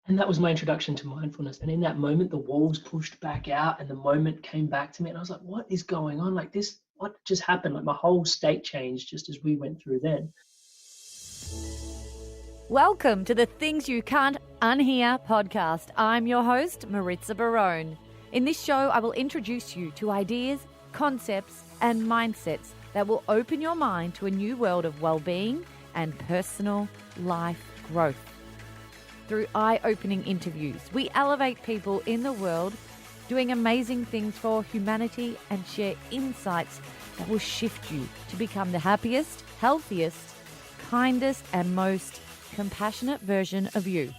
And that was my introduction to mindfulness. And in that moment, the walls pushed back out and the moment came back to me. And I was like, what is going on? Like this, what just happened? Like my whole state changed just as we went through then. Welcome to the Things You Can't Unhear podcast. I'm your host, Maritza Barone. In this show, I will introduce you to ideas, concepts, and mindsets that will open your mind to a new world of well-being and personal life growth. Through eye-opening interviews, we elevate people in the world doing amazing things for humanity and share insights that will shift you to become the happiest, healthiest, kindest, and most compassionate version of you.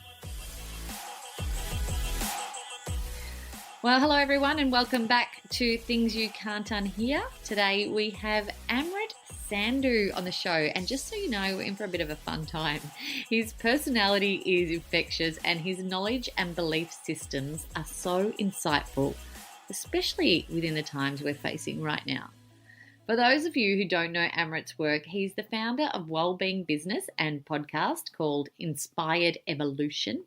Well, hello everyone and welcome back to Things You Can't Unhear. Today we have Amrit Sandhu on the show, and just so you know, we're in for a bit of a fun time. His personality is infectious and his knowledge and belief systems are so insightful, especially within the times we're facing right now. For those of you who don't know Amrit's work, he's the founder of wellbeing business and podcast called Inspired Evolution.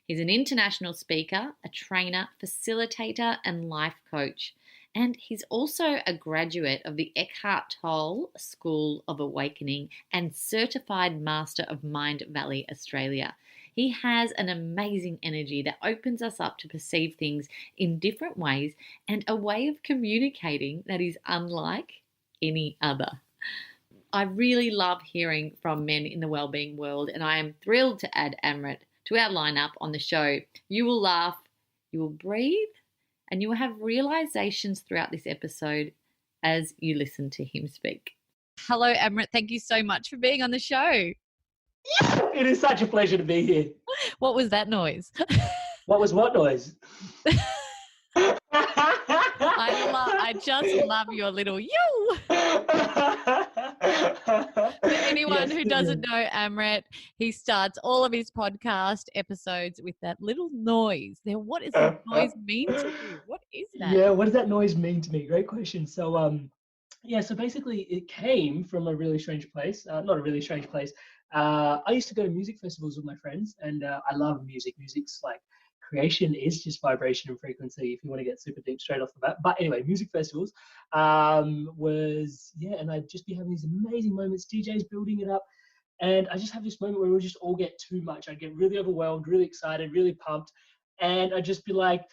He's an international speaker, a trainer, facilitator, and life coach. And he's also a graduate of the Eckhart Tolle School of Awakening and certified master of Mindvalley Australia. He has an amazing energy that opens us up to perceive things in different ways and a way of communicating that is unlike any other. I really love hearing from men in the wellbeing world, and I am thrilled to add Amrit to our lineup on the show. You will laugh, you will breathe, and you will have realizations throughout this episode as you listen to him speak. Hello, Amrit. Thank you so much for being on the show. It is such a pleasure to be here. What was that noise? What was what noise? I just love your little you. For anyone who doesn't know Amrit, he starts all of his podcast episodes with that little noise. Now, what does that noise mean to you? What is that? Yeah, what does that noise mean to me? Great question. So, so basically it came from a really strange place. Not a really strange place. I used to go to music festivals with my friends, and I love music. Music's like, creation is just vibration and frequency, if you want to get super deep straight off the bat. But anyway, music festivals and I'd just be having these amazing moments, DJs building it up. And I just have this moment where we'll just all get too much. I'd get really overwhelmed, really excited, really pumped. And I'd just be like,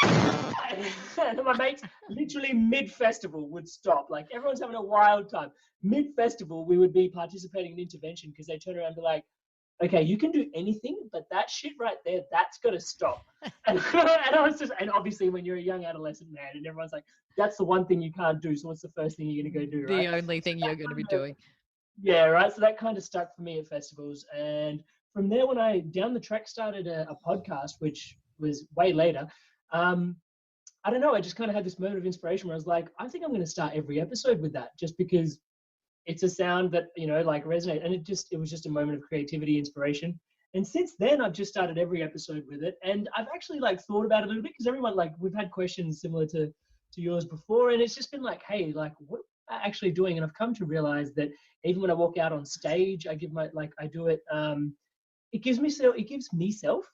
and my mates literally mid-festival would stop. Like everyone's having a wild time. Mid-festival, we would be participating in intervention because they turn around and be like, okay, you can do anything, but that shit right there, that's got to stop. And I was just, and obviously when you're a young adolescent man and everyone's like, that's the one thing you can't do. So what's the first thing you're going to go do, right? The only thing you're going to be doing. Yeah, right. So that kind of stuck for me at festivals. And from there, when I down the track started a podcast, which was way later, I don't know, I just kind of had this moment of inspiration where I was like, I think I'm going to start every episode with that, just because it's a sound that, like resonate. And it was just a moment of creativity, inspiration. And since then I've just started every episode with it. And I've actually thought about it a little bit because everyone, we've had questions similar to yours before. And it's just been like, hey, what am I actually doing? And I've come to realize that even when I walk out on stage, I do it. It gives me self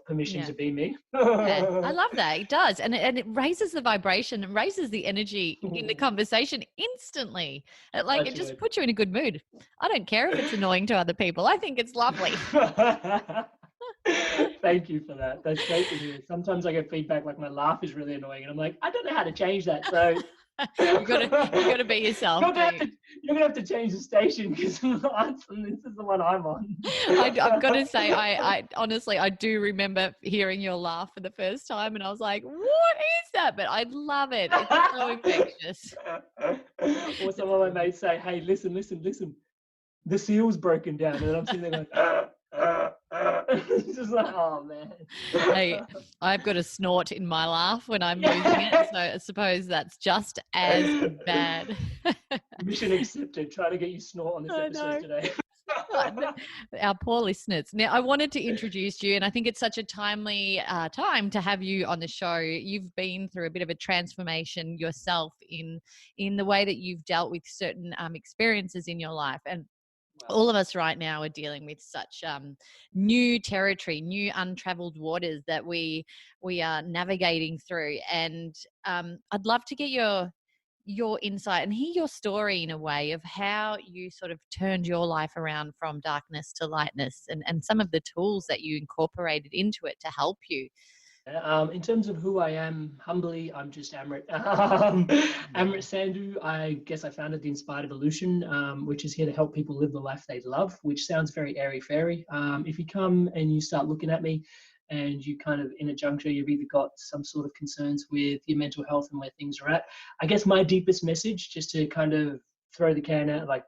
permission to be me. Yeah, I love that. It does. And it raises the vibration and raises the energy in the conversation instantly. It just puts you in a good mood. I don't care if it's annoying to other people. I think it's lovely. Thank you for that. That's great to hear. Sometimes I get feedback like my laugh is really annoying and I'm like, I don't know how to change that. So you gotta be yourself. You're gonna have to change the station because this is the one I'm on. I've got to say, I honestly, I do remember hearing your laugh for the first time, and I was like, "What is that?" But I love it. It's so infectious. Or some of my mates say, "Hey, listen, the seal's broken down," and I'm sitting there going, It's just like, oh man. Hey, I've got a snort in my laugh when I'm using it, so I suppose that's just as bad. Mission accepted. Try to get you snort on this episode today. Our poor listeners. Now, I wanted to introduce you, and I think it's such a timely time to have you on the show. You've been through a bit of a transformation yourself in the way that you've dealt with certain experiences in your life, and all of us right now are dealing with such new territory, new untraveled waters that we are navigating through. And I'd love to get your insight and hear your story in a way of how you sort of turned your life around from darkness to lightness, and some of the tools that you incorporated into it to help you. In terms of who I am, humbly, I'm just Amrit. Amrit Sandhu. I guess I founded the Inspired Evolution, which is here to help people live the life they love, which sounds very airy-fairy. If you come and you start looking at me and you kind of in a juncture, you've either got some sort of concerns with your mental health and where things are at. I guess my deepest message, just to kind of throw the can out, like,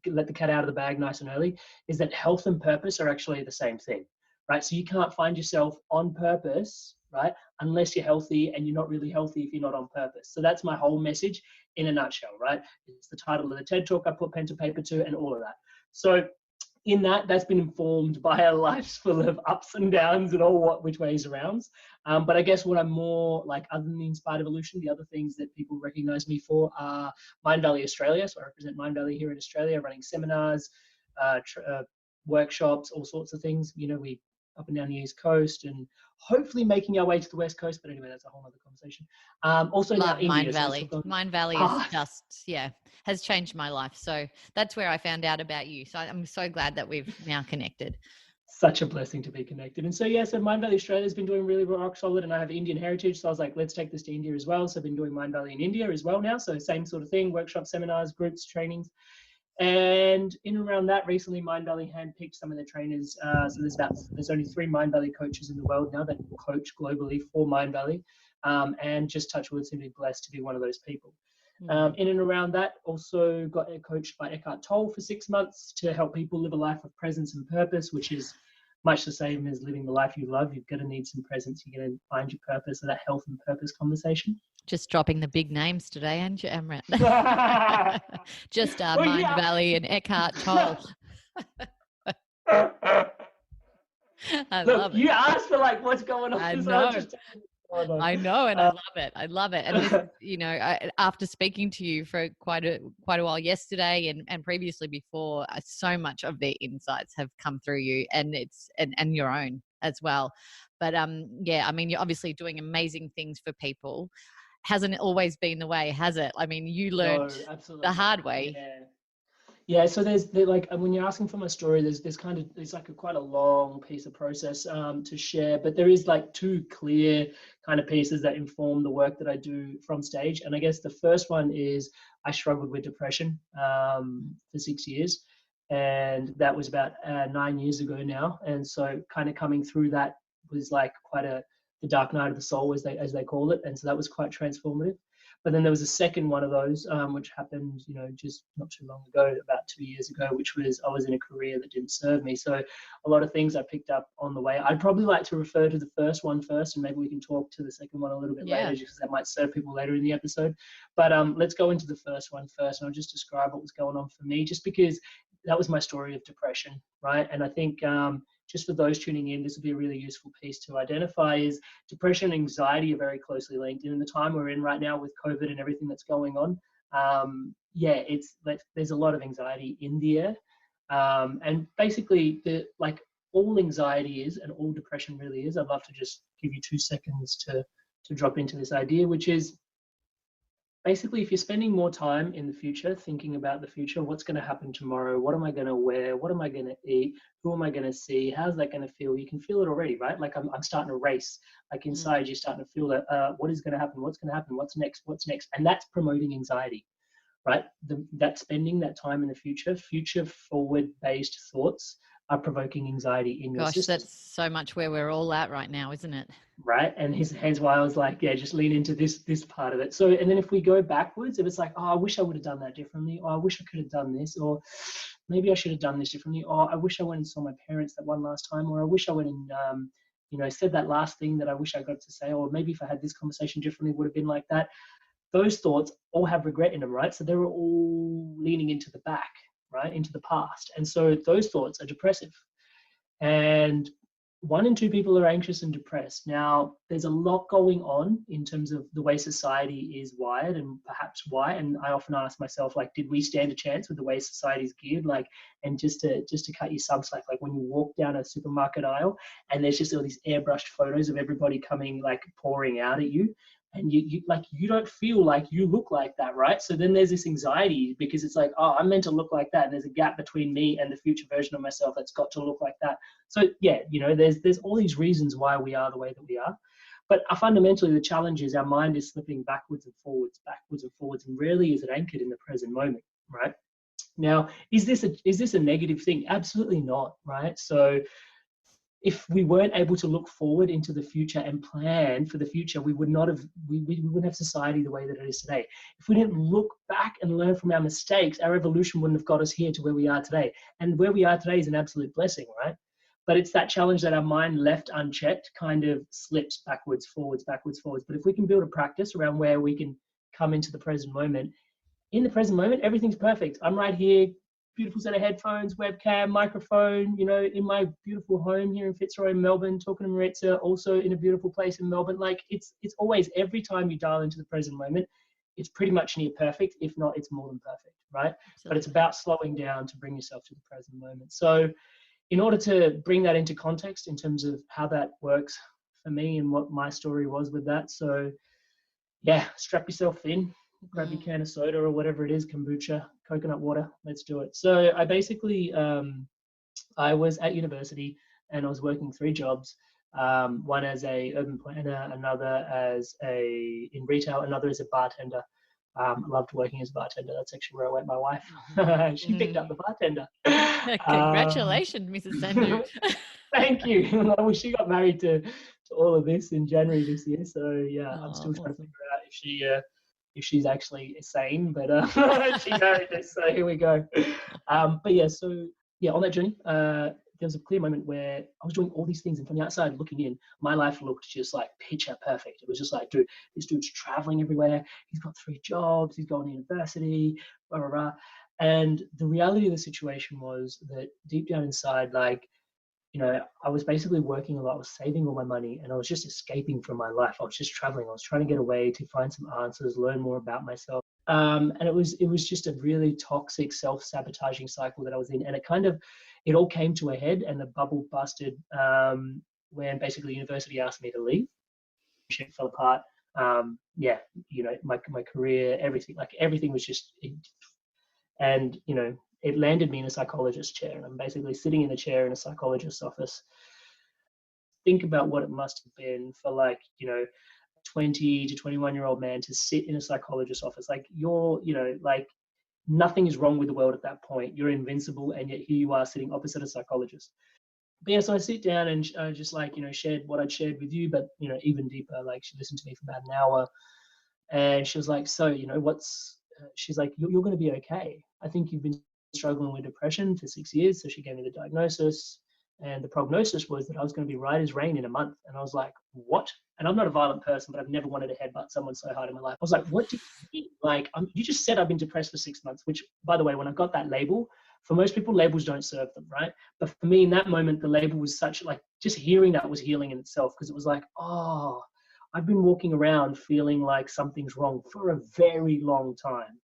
let the cat out of the bag nice and early, is that health and purpose are actually the same thing. Right? So you can't find yourself on purpose, right? Unless you're healthy, and you're not really healthy if you're not on purpose. So that's my whole message in a nutshell, right? It's the title of the TED Talk I put pen to paper to, and all of that. So in that's been informed by a life full of ups and downs and which ways around. But I guess what I'm more like, other than the Inspired Evolution, the other things that people recognize me for are Mindvalley Australia. So I represent Mindvalley here in Australia, running seminars, workshops, all sorts of things. We up and down the East Coast, and hopefully making our way to the West Coast. But anyway, that's a whole other conversation. Also love now India. Mindvalley. Mindvalley is just, has changed my life. So that's where I found out about you. So I'm so glad that we've now connected. Such a blessing to be connected. And so, so Mindvalley Australia has been doing really rock solid, and I have Indian heritage. So I was like, let's take this to India as well. So I've been doing Mindvalley in India as well now. So same sort of thing, workshops, seminars, groups, trainings. And in and around that, recently Mindvalley handpicked some of their trainers. So there's only 3 Mindvalley coaches in the world now that coach globally for Mindvalley, and just touch wood, seem to be blessed to be one of those people. In and around that, also got coached by Eckhart Tolle for 6 months to help people live a life of presence and purpose, which is much the same as living the life you love. You've got to need some presence. You're going to find your purpose. So that health and purpose conversation. Just dropping the big names today, aren't you, Amrit? Just Mindvalley and Eckhart Tolle. Look, you asked for like what's going on. I know. I know, and I love it. I love it. And this, after speaking to you for quite a while yesterday and previously before, so much of their insights have come through you, and it's and your own as well. But I mean, you're obviously doing amazing things for people. Hasn't always been the way, has it? I mean, you learned the hard way. Yeah. So there's like, when you're asking for my story, there's like quite a long piece of process to share, but there is like 2 clear kind of pieces that inform the work that I do from stage. And I guess the first one is I struggled with depression for 6 years, and that was about 9 years ago now. And so kind of coming through that was like quite the dark night of the soul, as they call it. And so that was quite transformative. But then there was a second one of those, which happened, just not too long ago, about 2 years ago, which was I was in a career that didn't serve me. So a lot of things I picked up on the way. I'd probably like to refer to the first one first, and maybe we can talk to the second one a little bit later, just because that might serve people later in the episode. But let's go into the first one first, and I'll just describe what was going on for me, just because that was my story of depression, right? And I think just for those tuning in, this will be a really useful piece to identify, is depression and anxiety are very closely linked. And in the time we're in right now with COVID and everything that's going on, there's a lot of anxiety in the air. And basically, all anxiety is, and all depression really is, I'd love to just give you 2 seconds to drop into this idea, which is, basically, if you're spending more time in the future, thinking about the future, what's going to happen tomorrow? What am I going to wear? What am I going to eat? Who am I going to see? How's that going to feel? You can feel it already, right? Like I'm starting to race. Like inside, you're starting to feel that, what is going to happen? What's going to happen? What's next? What's next? And that's promoting anxiety, right? That spending that time in the future forward-based thoughts are provoking anxiety in your system. That's so much where we're all at right now, isn't it? Right. And hence why I was like, just lean into this part of it. So, and then if we go backwards, if it's like, I wish I would have done that differently, or I wish I could have done this, or maybe I should have done this differently, or I wish I went and saw my parents that one last time, or I wish I went and, said that last thing that I wish I got to say, or maybe if I had this conversation differently, would have been like that. Those thoughts all have regret in them, right? So they're all leaning into the back, right? Into the past. And so those thoughts are depressive. And 1 in 2 people are anxious and depressed. Now, there's a lot going on in terms of the way society is wired and perhaps why. And I often ask myself, like, did we stand a chance with the way society is geared? Like, and just to cut you some slack, like when you walk down a supermarket aisle and there's just all these airbrushed photos of everybody coming, like pouring out at you. And you don't feel like you look like that, right? So then there's this anxiety because it's like, oh, I'm meant to look like that. And there's a gap between me and the future version of myself that's got to look like that. So yeah, there's all these reasons why we are the way that we are. But fundamentally, the challenge is our mind is slipping backwards and forwards, and rarely is it anchored in the present moment, right? Now, is this a negative thing? Absolutely not, right? So if we weren't able to look forward into the future and plan for the future, we wouldn't have society the way that it is today. If we didn't look back and learn from our mistakes, our evolution wouldn't have got us here to where we are today. And where we are today is an absolute blessing, right? But it's that challenge that our mind left unchecked kind of slips backwards, forwards, backwards, forwards. But if we can build a practice around where we can come into the present moment, in the present moment, everything's perfect. I'm right here, beautiful set of headphones, webcam, microphone, in my beautiful home here in Fitzroy, Melbourne, talking to Maritza, also in a beautiful place in Melbourne. Like it's always, every time you dial into the present moment, it's pretty much near perfect. If not, it's more than perfect, right? Absolutely. But it's about slowing down to bring yourself to the present moment. So in order to bring that into context in terms of how that works for me and what my story was with that. So yeah, strap yourself in, grab your can of soda or whatever it is, kombucha, coconut water, let's do it. So I basically, I was at university and I was working 3 jobs, one as a urban planner, another as in retail, another as a bartender. I loved working as a bartender. That's actually where I met my wife. She picked up the bartender. Congratulations, Mrs. Sandhu. Thank you. Well, she got married to all of this in January this year. So yeah, I'm still trying to figure out if she's actually sane, but she married this, so here we go. But yeah, so yeah, on that journey, there was a clear moment where I was doing all these things, and from the outside looking in, my life looked just like picture perfect. It was just like, dude, this dude's traveling everywhere. He's got 3 jobs. He's going to university, blah, blah, blah. And the reality of the situation was that deep down inside, like, I was basically working a lot. I was saving all my money and I was just escaping from my life. I was just traveling. I was trying to get away to find some answers, learn more about myself. And it was just a really toxic, self-sabotaging cycle that I was in. And it all came to a head and the bubble busted when basically university asked me to leave. Shit fell apart. My career, everything was just, and it landed me in a psychologist's chair, and I'm basically sitting in a chair in a psychologist's office. Think about what it must have been for 20 to 21-year-old man to sit in a psychologist's office. Like nothing is wrong with the world at that point. You're invincible, and yet here you are sitting opposite a psychologist. But yeah, so I sit down and just shared what I'd shared with you, but even deeper. Like she listened to me for about an hour, and she was like, "So she's like, you're going to be okay. I think you've been struggling with depression for 6 years." So she gave me the diagnosis, and the prognosis was that I was going to be right as rain in a month. And I was like, what? And I'm not a violent person, but I've never wanted to headbutt someone so hard in my life. I was like, what do you mean? Like, you just said I've been depressed for 6 months, which, by the way, when I got that label, for most people, labels don't serve them, right? But for me, in that moment, the label was just hearing that was healing in itself, because it was like, oh, I've been walking around feeling like something's wrong for a very long time.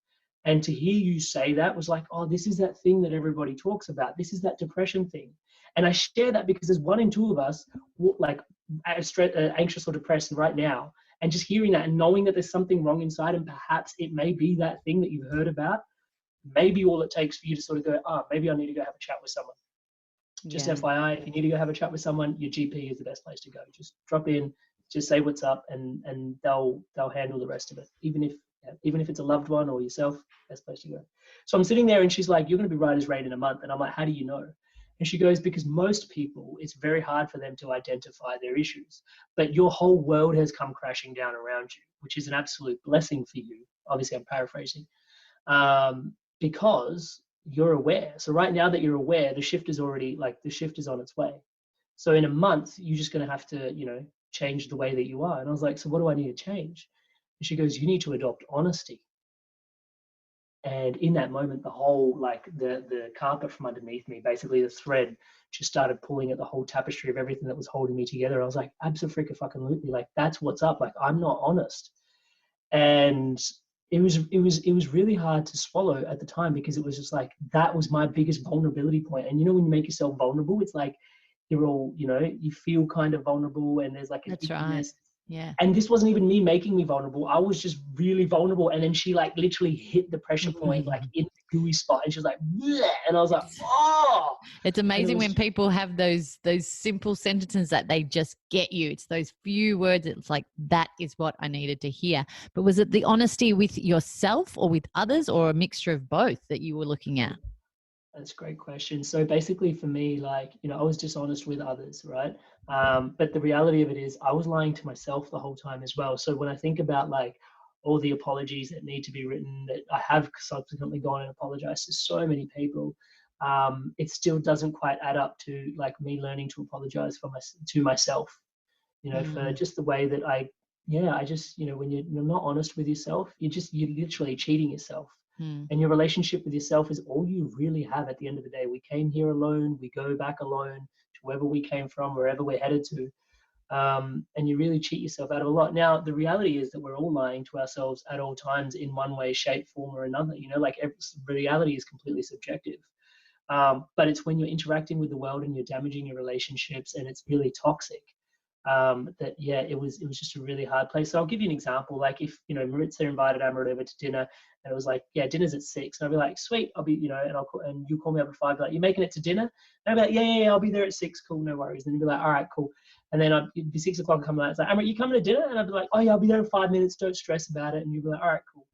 And to hear you say that was like, oh, this is that thing that everybody talks about. This is that depression thing. And I share that because there's 1 in 2 of us anxious or depressed right now. And just hearing that and knowing that there's something wrong inside, and perhaps it may be that thing that you've heard about, maybe all it takes for you to sort of go, maybe I need to go have a chat with someone. Just FYI, if you need to go have a chat with someone, your GP is the best place to go. Just drop in, just say what's up, and they'll handle the rest of it. Even if it's a loved one or yourself, best place to go. So I'm sitting there and she's like, you're going to be right as rain in a month. And I'm like, how do you know? And she goes, because most people, it's very hard for them to identify their issues, but your whole world has come crashing down around you, which is an absolute blessing for you. Obviously, I'm paraphrasing, because you're aware. So right now that you're aware, the shift is on its way. So in a month, you're just going to have to, change the way that you are. And I was like, so what do I need to change? And she goes, you need to adopt honesty. And in that moment, the whole, like the carpet from underneath me, basically the thread just started pulling at the whole tapestry of everything that was holding me together. I was like, absolutely, like that's what's up. Like I'm not honest. And it was really hard to swallow at the time, because it was just like, that was my biggest vulnerability point. And you know, when you make yourself vulnerable, it's like you're all, you know, you feel kind of vulnerable, and there's like an That's right. ickiness. Yeah. And this wasn't even me making me vulnerable. I was just really vulnerable. And then she like literally hit the pressure point, like in the gooey spot. And she was like, bleh. And I was like, oh. It's amazing when people have those simple sentences that they just get you. It's those few words. It's like, that is what I needed to hear. But was it the honesty with yourself or with others, or a mixture of both that you were looking at? That's a great question. So basically for me, like, you know, I was dishonest with others, right? But the reality of it is I was lying to myself the whole time as well. So when I think about like all the apologies that need to be written, that I have subsequently gone and apologized to so many people, it still doesn't quite add up to like me learning to apologize to myself, you know, for just the way that I just, you know, when you're not honest with yourself, you're literally cheating yourself. And your relationship with yourself is all you really have at the end of the day. We came here alone, we go back alone to wherever we came from, wherever we're headed to. And you really cheat yourself out of a lot. Now, the reality is that we're all lying to ourselves at all times in one way, shape, form, or another. You know, like reality is completely subjective. But it's when you're interacting with the world and you're damaging your relationships and it's really toxic, that it was just a really hard place. So I'll give you an example. Like if, you know, Maritza invited Amrit over to dinner, and it was like, yeah, dinner's at 6, and I'll be like, sweet, I'll be, you know, and you call me up at 5, like, you making it to dinner? And I'll be like, yeah, I'll be there at 6, cool, no worries. And then you'd be like, all right, cool. And then it'd be 6 o'clock, come out, it's like, Amrit, you coming to dinner? And I'd be like, oh yeah, I'll be there in 5 minutes, don't stress about it. And you'd be like, all right, cool.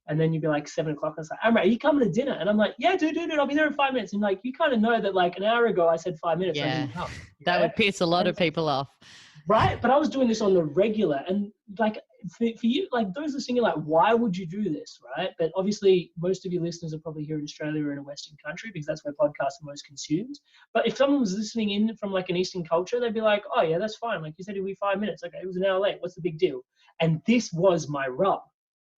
And then you'd be like 7 o'clock, and it's like, Amrit, are you coming to dinner? And I'm like, yeah, dude, I'll be there in 5 minutes. And like, you kind of know that like an hour ago I said 5 minutes. Yeah, I didn't come, that would piss a lot of people off. Right? But I was doing this on the regular. And like for you, like those listening, like, why would you do this, right? But obviously most of your listeners are probably here in Australia or in a Western country, because that's where podcasts are most consumed. But if someone was listening in from like an Eastern culture, they'd be like, oh yeah, that's fine. Like you said, it'll be 5 minutes. Okay, it was an hour late. What's the big deal? And this was my rub,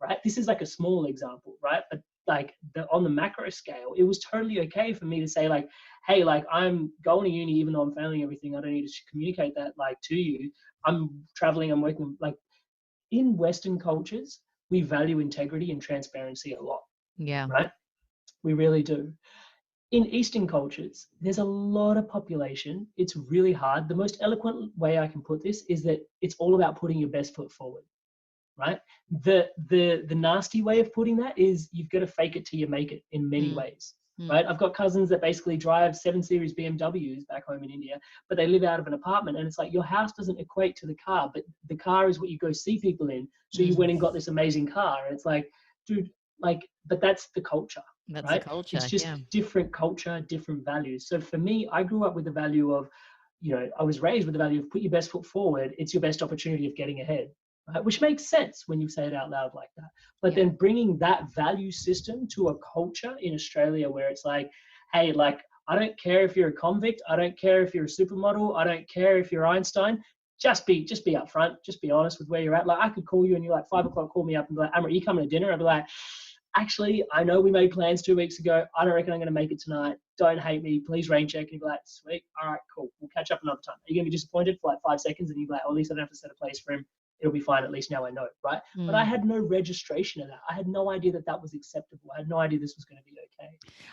right? This is like a small example, right? But like on the macro scale, it was totally okay for me to say like, hey, like I'm going to uni, even though I'm failing everything. I don't need to communicate that like to you. I'm traveling, I'm working. Like in Western cultures, we value integrity and transparency a lot. Yeah. Right? We really do. In Eastern cultures, there's a lot of population. It's really hard. The most eloquent way I can put this is that it's all about putting your best foot forward. Right? The nasty way of putting that is you've got to fake it till you make it in many ways. Right? I've got cousins that basically drive 7 Series BMWs back home in India, but they live out of an apartment, and it's like your house doesn't equate to the car, but the car is what you go see people in. So you went and got this amazing car, and it's like, dude, like, but that's the culture. That's right? the culture. It's just different culture, different values. So for me, I grew up with the value of, you know, I was raised with the value of put your best foot forward. It's your best opportunity of getting ahead. Right? Which makes sense when you say it out loud like that. But then bringing that value system to a culture in Australia where it's like, hey, like, I don't care if you're a convict. I don't care if you're a supermodel. I don't care if you're Einstein. Just be upfront. Just be honest with where you're at. Like I could call you and you're like 5 o'clock, call me up and be like, Amrit, you coming to dinner? I'd be like, actually, I know we made plans 2 weeks ago. I don't reckon I'm going to make it tonight. Don't hate me. Please rain check. And you'd be like, sweet. All right, cool. We'll catch up another time. Are you going to be disappointed for like 5 seconds? And you'd be like, oh, at least I don't have to set a place for him. It'll be fine. At least now I know, right? But I had no registration of that. I had no idea that that was acceptable. I had no idea this was going to be okay.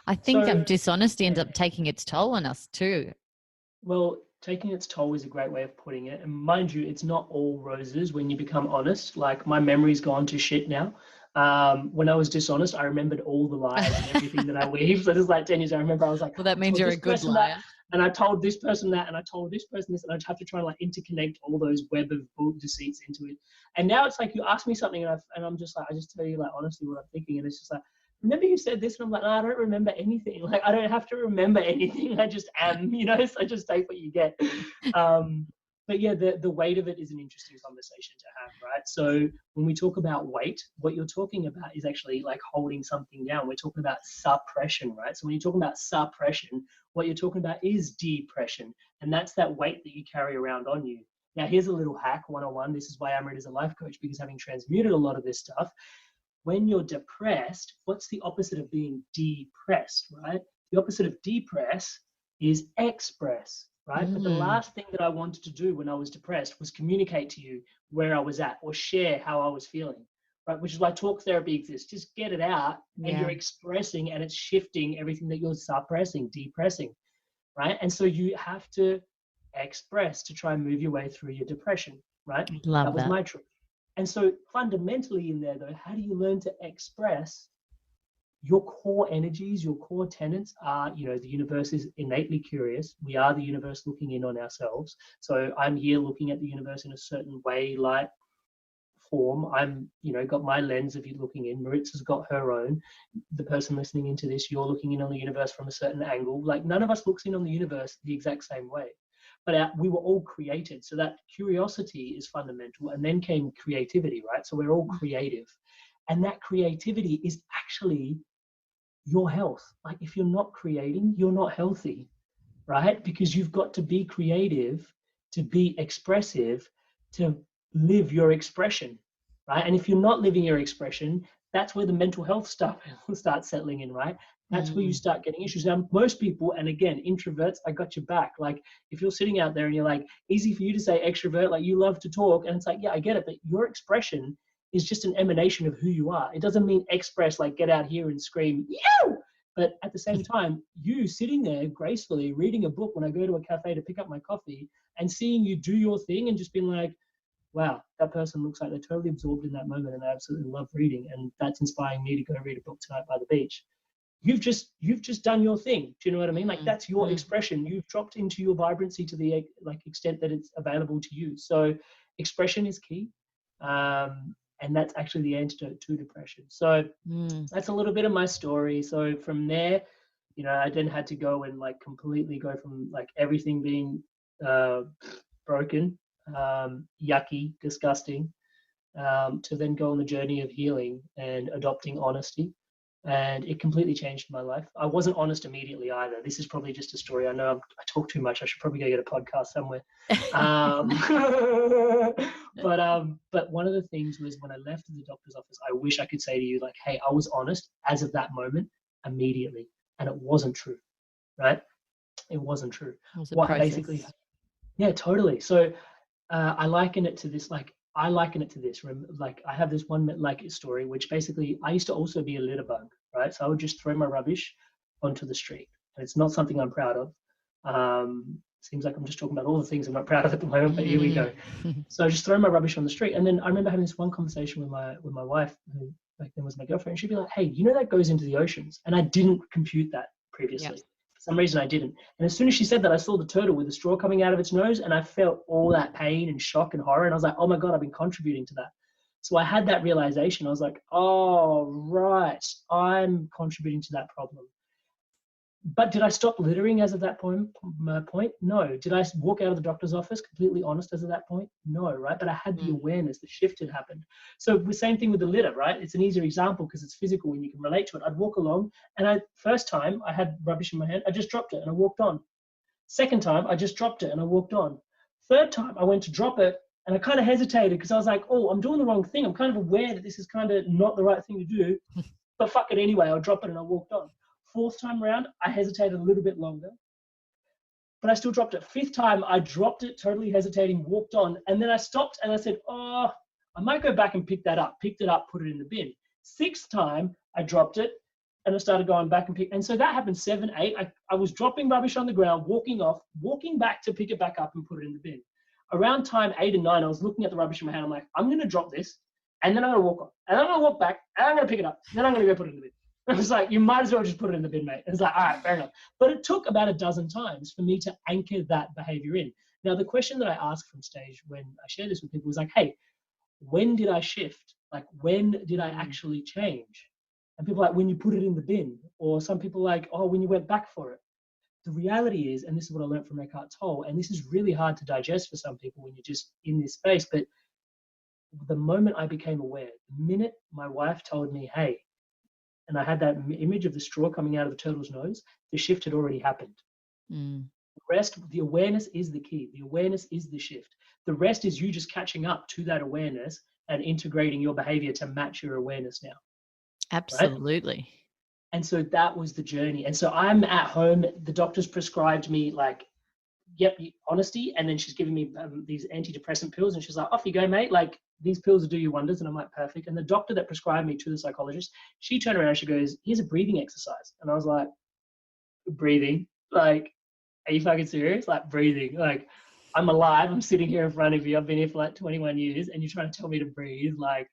I think dishonesty ends up taking its toll on us too. Well, taking its toll is a great way of putting it. And mind you, it's not all roses when you become honest. Like my memory's gone to shit now. When I was dishonest, I remembered all the lies and everything that I weaved. So this is like 10 years. I remember I was like, well, that means you're a good liar. And I told this person that, and I told this person this, and I'd have to try and like interconnect all those web of bull deceits into it. And now it's like you ask me something, and I'm just like, I just tell you like honestly what I'm thinking, and it's just like, remember you said this, and I'm like, no, I don't remember anything. Like I don't have to remember anything. I just am, you know. So just take what you get. But yeah, the weight of it is an interesting conversation to have, right? So when we talk about weight, what you're talking about is actually like holding something down. We're talking about suppression, right? So when you're talking about suppression, what you're talking about is depression. And that's that weight that you carry around on you. Now, here's a little hack 101. This is why Amrit is a life coach, because having transmuted a lot of this stuff, when you're depressed, what's the opposite of being depressed, right? The opposite of depress is express, right? But the last thing that I wanted to do when I was depressed was communicate to you where I was at or share how I was feeling, right? Which is why talk therapy exists. Just get it out and you're expressing, and it's shifting everything that you're suppressing, depressing, right? And so you have to express to try and move your way through your depression, right? That was my truth. And so fundamentally in there though, how do you learn to express your core energies? Your core tenets are, you know, the universe is innately curious. We are the universe looking in on ourselves. So I'm here looking at the universe in a certain way, light, form. I'm, you know, got my lens of you looking in. Maritza's got her own. The person listening into this, you're looking in on the universe from a certain angle. Like none of us looks in on the universe the exact same way. But we were all created. So that curiosity is fundamental. And then came creativity, right? So we're all creative. And that creativity is actually your health. Like if you're not creating, you're not healthy, right? Because you've got to be creative, to be expressive, to live your expression, right? And if you're not living your expression, that's where the mental health stuff will start settling in, right? That's where you start getting issues. Now, most people, and again, introverts, I got your back. Like if you're sitting out there and you're like, easy for you to say extrovert, like you love to talk. And it's like, yeah, I get it. But your expression is just an emanation of who you are. It doesn't mean express, like get out here and scream, you! But at the same time, you sitting there gracefully reading a book when I go to a cafe to pick up my coffee and seeing you do your thing and just being like, wow, that person looks like they're totally absorbed in that moment and I absolutely love reading. And that's inspiring me to go read a book tonight by the beach. You've just done your thing. Do you know what I mean? Like that's your expression. You've dropped into your vibrancy to the like extent that it's available to you. So expression is key. And that's actually the antidote to depression. So that's a little bit of my story. So from there, you know, I then had to go and like completely go from like everything being broken, yucky, disgusting, to then go on the journey of healing and adopting honesty. And it completely changed my life. I wasn't honest immediately either. This is probably just a story. I know I talk too much. I should probably go get a podcast somewhere. But one of the things was when I left the doctor's office, I wish I could say to you like, hey, I was honest as of that moment immediately. And it wasn't true, right? It wasn't true. What basically, yeah, totally. So I liken it to this, like, like I have this one like story, which basically I used to also be a litter bug, right? So I would just throw my rubbish onto the street, and it's not something I'm proud of. Seems like I'm just talking about all the things I'm not proud of at the moment, but here we go. So I just throw my rubbish on the street, and then I remember having this one conversation with my wife, who back then was my girlfriend. And she'd be like, "Hey, you know that goes into the oceans?" And I didn't compute that previously. Yep. For some reason I didn't. And as soon as she said that, I saw the turtle with the straw coming out of its nose, and I felt all that pain and shock and horror. And I was like, oh my God, I've been contributing to that. So I had that realization. I was like, oh, right, I'm contributing to that problem. But did I stop littering as of that point? No. Did I walk out of the doctor's office completely honest as of that point? No, right? But I had the awareness, the shift had happened. So the same thing with the litter, right? It's an easier example because it's physical and you can relate to it. I'd walk along and first time I had rubbish in my hand, I just dropped it and I walked on. Second time, I just dropped it and I walked on. Third time, I went to drop it and I kind of hesitated because I was like, oh, I'm doing the wrong thing. I'm kind of aware that this is kind of not the right thing to do, but fuck it anyway. I'll drop it and I walked on. Fourth time around, I hesitated a little bit longer, but I still dropped it. Fifth time, I dropped it, totally hesitating, walked on, and then I stopped and I said, oh, I might go back and pick that up. Picked it up, put it in the bin. Sixth time, I dropped it and I started going back and pick. And so that happened 7, 8. I was dropping rubbish on the ground, walking off, walking back to pick it back up and put it in the bin. Around time 8 and 9, I was looking at the rubbish in my hand. I'm like, I'm going to drop this and then I'm going to walk on and I'm going to walk back and I'm going to pick it up. Then I'm going to go put it in the bin. I was like, you might as well just put it in the bin, mate. It's like, all right, fair enough. But it took about a dozen times for me to anchor that behavior in. Now, the question that I ask from stage when I share this with people is like, hey, when did I shift? Like, when did I actually change? And people are like, when you put it in the bin. Or some people are like, oh, when you went back for it. The reality is, and this is what I learned from Eckhart Tolle, and this is really hard to digest for some people when you're just in this space, but the moment I became aware, the minute my wife told me, hey, and I had that image of the straw coming out of the turtle's nose, the shift had already happened. The rest, the awareness is the key. The awareness is the shift. The rest is you just catching up to that awareness and integrating your behavior to match your awareness now. right? Absolutely. And so that was the journey. And so I'm at home. The doctor's prescribed me like, yep, honesty. And then she's giving me these antidepressant pills. And she's like, off you go, mate. Like, these pills will do you wonders. And I'm like, perfect. And the doctor that prescribed me to the psychologist, she turned around and she goes, here's a breathing exercise. And I was like, breathing? Like, are you fucking serious? Like, breathing. Like, I'm alive. I'm sitting here in front of you. I've been here for like 21 years. And you're trying to tell me to breathe. Like,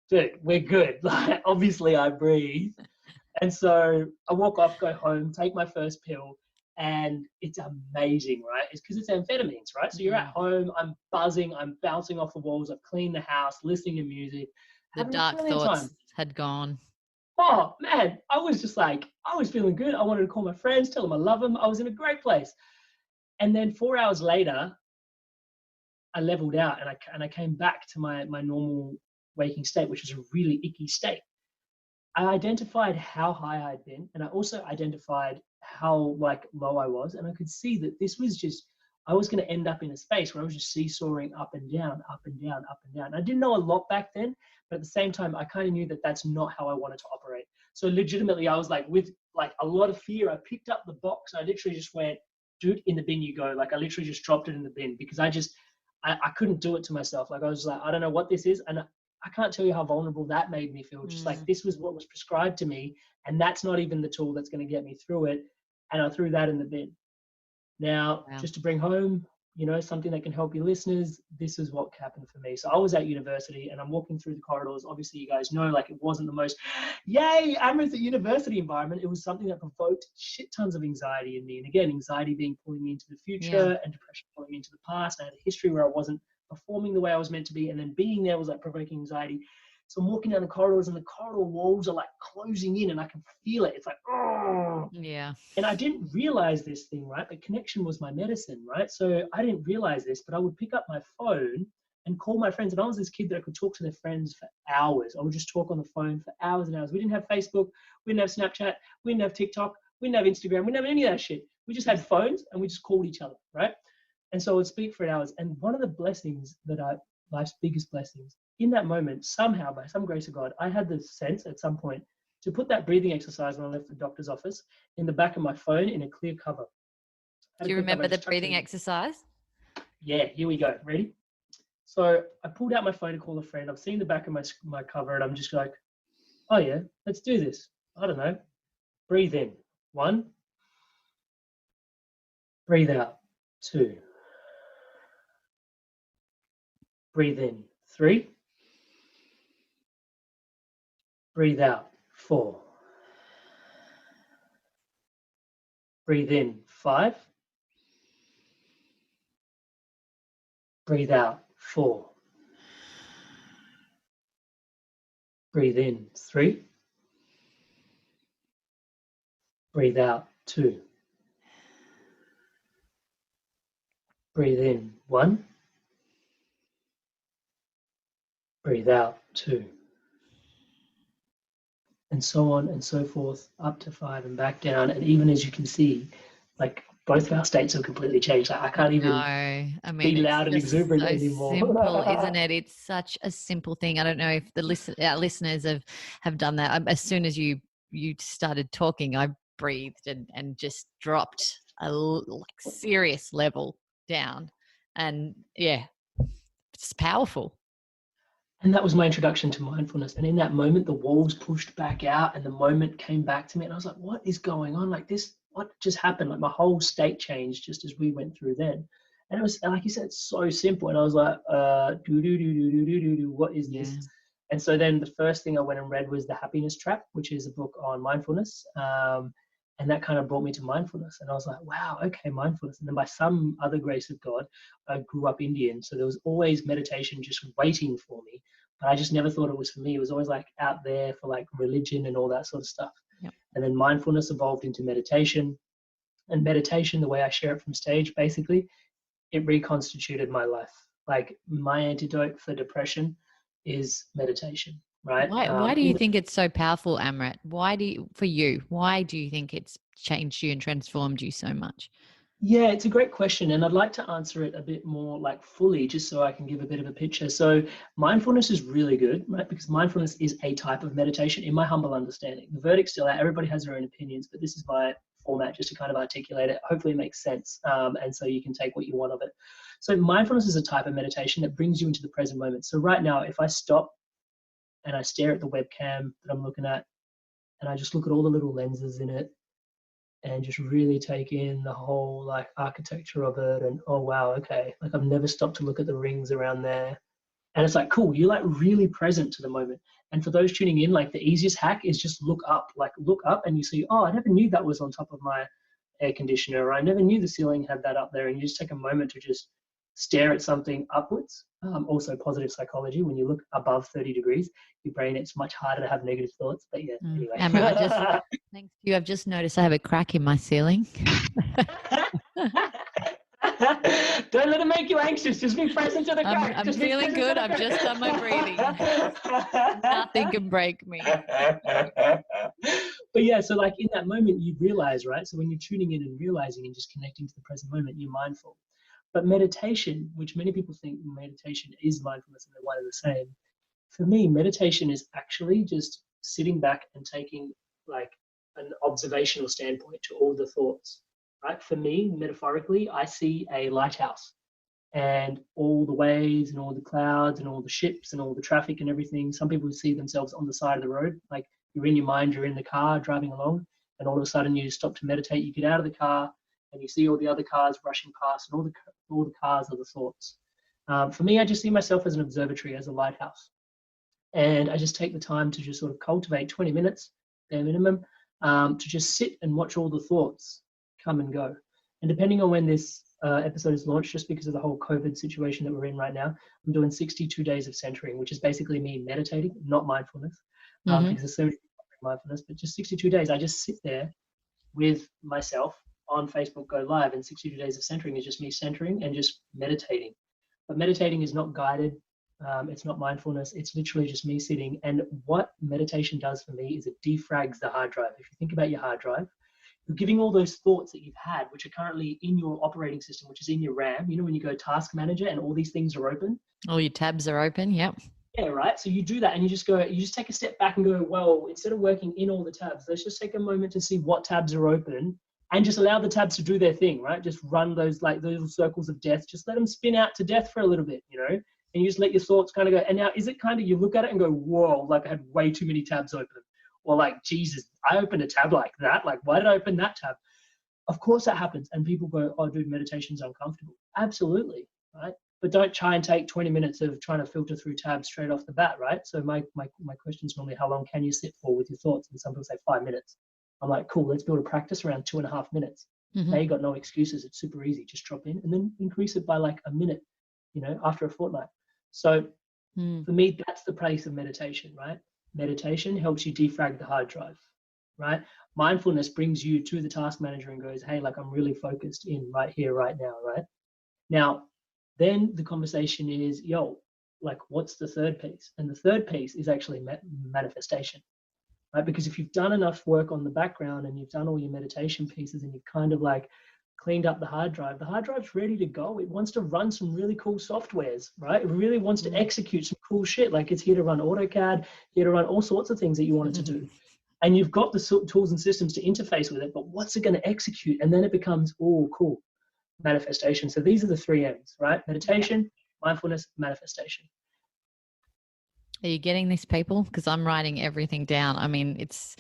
dude, we're good. Like, obviously I breathe. And so I walk off, go home, take my first pill, and it's amazing, right? It's because it's amphetamines, right? So you're at home, I'm buzzing, I'm bouncing off the walls, I've cleaned the house, listening to music, The having a dark brilliant thoughts time. had gone. Oh man, I was just like, I was feeling good. I wanted to call my friends, tell them I love them. I was in a great place. And then 4 hours later, I leveled out and I came back to my normal waking state, which was a really icky state. I identified how high I'd been, and I also identified how like low I was, and I could see that this was just, I was going to end up in a space where I was just seesawing up and down, up and down, up and down. And I didn't know a lot back then, but at the same time, I kind of knew that that's not how I wanted to operate. So legitimately, I was like, with like a lot of fear, I picked up the box. I literally just went, dude, in the bin you go. Like I literally just dropped it in the bin because I couldn't do it to myself. Like I was like, I don't know what this is. And I can't tell you how vulnerable that made me feel. Just like this was what was prescribed to me, and that's not even the tool that's going to get me through it. And I threw that in the bin. Now, just to bring home, something that can help your listeners, this is what happened for me. So I was at university and I'm walking through the corridors. Obviously, you guys know, like it wasn't the most, yay, Amrit at university environment. It was something that provoked shit tons of anxiety in me. And again, anxiety being pulling me into the future and depression pulling me into the past. I had a history where I wasn't performing the way I was meant to be. And then being there was like provoking anxiety. So I'm walking down the corridors and the corridor walls are like closing in and I can feel it. It's like, oh. Yeah. And I didn't realize this thing, right? But connection was my medicine, right? So I didn't realize this, but I would pick up my phone and call my friends. And I was this kid that could talk to their friends for hours. I would just talk on the phone for hours and hours. We didn't have Facebook. We didn't have Snapchat. We didn't have TikTok. We didn't have Instagram. We didn't have any of that shit. We just had phones and we just called each other, right? And so I would speak for hours. And one of the blessings life's biggest blessings, in that moment, somehow, by some grace of God, I had the sense at some point to put that breathing exercise when I left the doctor's office in the back of my phone in a clear cover. Do you remember the breathing exercise? Yeah, here we go. Ready? So I pulled out my phone to call a friend. I've seen the back of my cover and I'm just like, oh yeah, let's do this. I don't know. Breathe in. 1. Breathe out. 2. Breathe in. 3. Breathe out. 4. Breathe in. 5. Breathe out. 4. Breathe in. 3. Breathe out. 2. Breathe in. 1. Breathe out. 2. And so on and so forth, up to 5 and back down. And even as you can see, like both of our states have completely changed. Like, I can't even be loud and exuberant so anymore. Simple, isn't it? It's such a simple thing. I don't know if our listeners have done that. As soon as you started talking, I breathed and just dropped a serious level down. And yeah, it's powerful. And that was my introduction to mindfulness. And in that moment, the walls pushed back out and the moment came back to me. And I was like, what is going on? Like this, what just happened? Like my whole state changed just as we went through then. And it was, like you said, it's so simple. And I was like, what is this? And so then the first thing I went and read was The Happiness Trap, which is a book on mindfulness. And that kind of brought me to mindfulness. And I was like, wow, okay, mindfulness. And then by some other grace of God, I grew up Indian. So there was always meditation just waiting for me. But I just never thought it was for me. It was always like out there for like religion and all that sort of stuff. Yep. And then mindfulness evolved into meditation. And meditation, the way I share it from stage, basically, it reconstituted my life. Like my antidote for depression is meditation. Right? Why do you think it's so powerful, Amrit? Why do you think it's changed you and transformed you so much? Yeah, it's a great question, and I'd like to answer it a bit more like fully, just so I can give a bit of a picture. So mindfulness is really good, right? Because mindfulness is a type of meditation, in my humble understanding. The verdict's still out. Everybody has their own opinions, but this is my format just to kind of articulate it. Hopefully, it makes sense, and so you can take what you want of it. So mindfulness is a type of meditation that brings you into the present moment. So right now, if I stop and I stare at the webcam that I'm looking at, and I just look at all the little lenses in it, and just really take in the whole like architecture of it, and oh wow, okay, like I've never stopped to look at the rings around there, and it's like cool, you're like really present to the moment. And for those tuning in, like the easiest hack is just look up, like look up and you see, oh, I never knew that was on top of my air conditioner, or I never knew the ceiling had that up there, and you just take a moment to just stare at something upwards. Also positive psychology, when you look above 30 degrees, your brain, it's much harder to have negative thoughts. But yeah, anyway. Amrit, thanks to you, I've just noticed I have a crack in my ceiling. Don't let it make you anxious. Just be present to the crack. I'm feeling good. I've just done my breathing. Nothing can break me. But yeah, so like in that moment, you realize, right? So when you're tuning in and realizing and just connecting to the present moment, you're mindful. But meditation, which many people think meditation is mindfulness and they're one and the same, for me, meditation is actually just sitting back and taking like an observational standpoint to all the thoughts, right? For me, metaphorically, I see a lighthouse and all the waves and all the clouds and all the ships and all the traffic and everything. Some people see themselves on the side of the road, like you're in your mind, you're in the car driving along, and all of a sudden you stop to meditate, you get out of the car and you see all the other cars rushing past, and all the cars are the thoughts. For me, I just see myself as an observatory, as a lighthouse. And I just take the time to just sort of cultivate 20 minutes, bare minimum, to just sit and watch all the thoughts come and go. And depending on when this episode is launched, just because of the whole COVID situation that we're in right now, I'm doing 62 days of centering, which is basically me meditating, not mindfulness, because there's so many people mindfulness, but just 62 days. I just sit there with myself on Facebook Go Live, and 62 days of centering is just me centering and just meditating. But meditating is not guided. It's not mindfulness. It's literally just me sitting. And what meditation does for me is it defrags the hard drive. If you think about your hard drive, you're giving all those thoughts that you've had, which are currently in your operating system, which is in your RAM. You know, when you go task manager and all these things are open. All your tabs are open. Yep. Yeah, right. So you do that and you just take a step back and go, well, instead of working in all the tabs, let's just take a moment to see what tabs are open and just allow the tabs to do their thing, right? Just run those like those little circles of death. Just let them spin out to death for a little bit, you know, and you just let your thoughts kind of go. And now is it kind of, you look at it and go, whoa, like I had way too many tabs open. Or like, Jesus, I opened a tab like that. Like, why did I open that tab? Of course that happens. And people go, oh, dude, meditation's uncomfortable. Absolutely, right? But don't try and take 20 minutes of trying to filter through tabs straight off the bat, right? So my question is normally, how long can you sit for with your thoughts? And some people say 5 minutes. I'm like, cool, let's build a practice around 2.5 minutes. Now you got no excuses. It's super easy. Just drop in and then increase it by like a minute, you know, after a fortnight. So for me, that's the place of meditation, right? Meditation helps you defrag the hard drive, right? Mindfulness brings you to the task manager and goes, hey, like I'm really focused in right here, right now, right? Now, then the conversation is, yo, like what's the third piece? And the third piece is actually manifestation, right? Because if you've done enough work on the background and you've done all your meditation pieces and you've kind of like cleaned up the hard drive's ready to go. It wants to run some really cool softwares, right? It really wants to execute some cool shit. Like it's here to run AutoCAD, here to run all sorts of things that you want it to do. And you've got the tools and systems to interface with it, but what's it going to execute? And then it becomes, oh, cool, manifestation. So these are the 3 M's, right? Meditation, mindfulness, manifestation. Are you getting this, people? Because I'm writing everything down. I mean, it's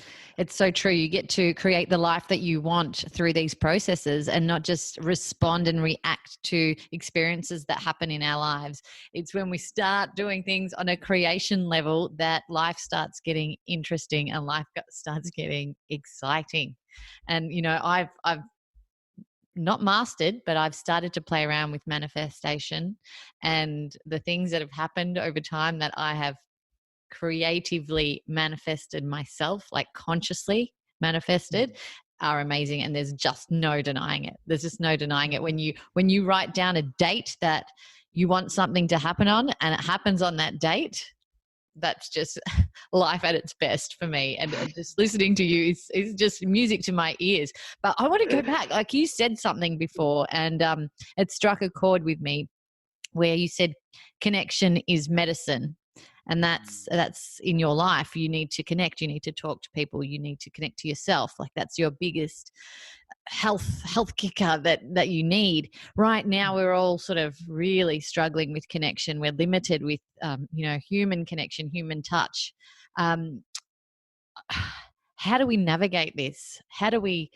so true. You get to create the life that you want through these processes and not just respond and react to experiences that happen in our lives. It's when we start doing things on a creation level that life starts getting interesting and life starts getting exciting. And, you know, I've not mastered, but I've started to play around with manifestation, and the things that have happened over time that I have creatively manifested myself, like consciously manifested, are amazing. And there's just no denying it. There's just no denying it. When you write down a date that you want something to happen on and it happens on that date, that's just life at its best for me. And just listening to you is just music to my ears. But I want to go back. Like you said something before, and it struck a chord with me where you said connection is medicine. And that's in your life. You need to connect. You need to talk to people. You need to connect to yourself. Like that's your biggest health kicker that you need. Right now, we're all sort of really struggling with connection. We're limited with, human connection, human touch. How do we navigate this? How do we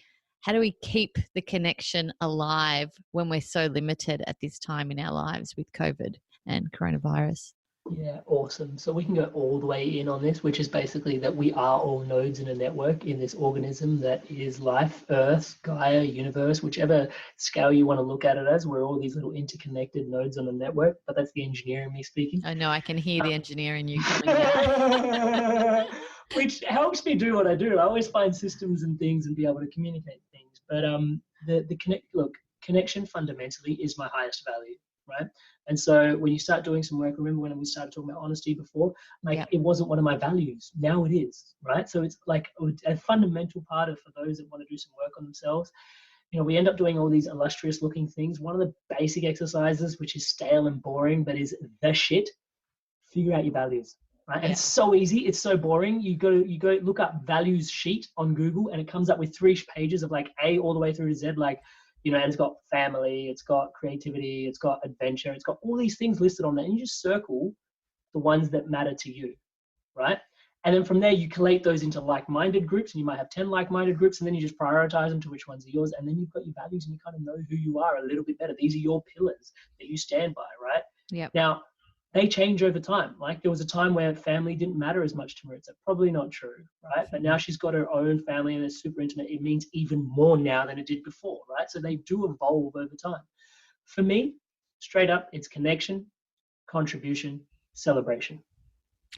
keep the connection alive when we're so limited at this time in our lives with COVID and coronavirus? Yeah, awesome. So we can go all the way in on this, which is basically that we are all nodes in a network in this organism that is life, Earth, Gaia, universe, whichever scale you want to look at it as. We're all these little interconnected nodes on a network, but that's the engineer in me speaking. I know, I can hear the engineer in you coming out. Which helps me do what I do. I always find systems and things and be able to communicate things. But connection fundamentally is my highest value, right? And so when you start doing some work, remember when we started talking about honesty before, It wasn't one of my values. Now it is, right? So it's like a fundamental part of, for those that want to do some work on themselves, we end up doing all these illustrious looking things. One of the basic exercises, which is stale and boring, but is the shit, figure out your values, right? Yeah. And it's so easy. It's so boring. You go look up values sheet on Google and it comes up with 3 pages of like A all the way through to Z, like, and it's got family, it's got creativity, it's got adventure, it's got all these things listed on there. And you just circle the ones that matter to you, right? And then from there, you collate those into like-minded groups, and you might have 10 like-minded groups, and then you just prioritize them to which ones are yours. And then you've got your values and you kind of know who you are a little bit better. These are your pillars that you stand by, right? Yeah. Now, they change over time. Like there was a time where family didn't matter as much to Maritza. Probably not true, right? But now she's got her own family and it's super intimate. It means even more now than it did before, right? So they do evolve over time. For me, straight up, it's connection, contribution, celebration.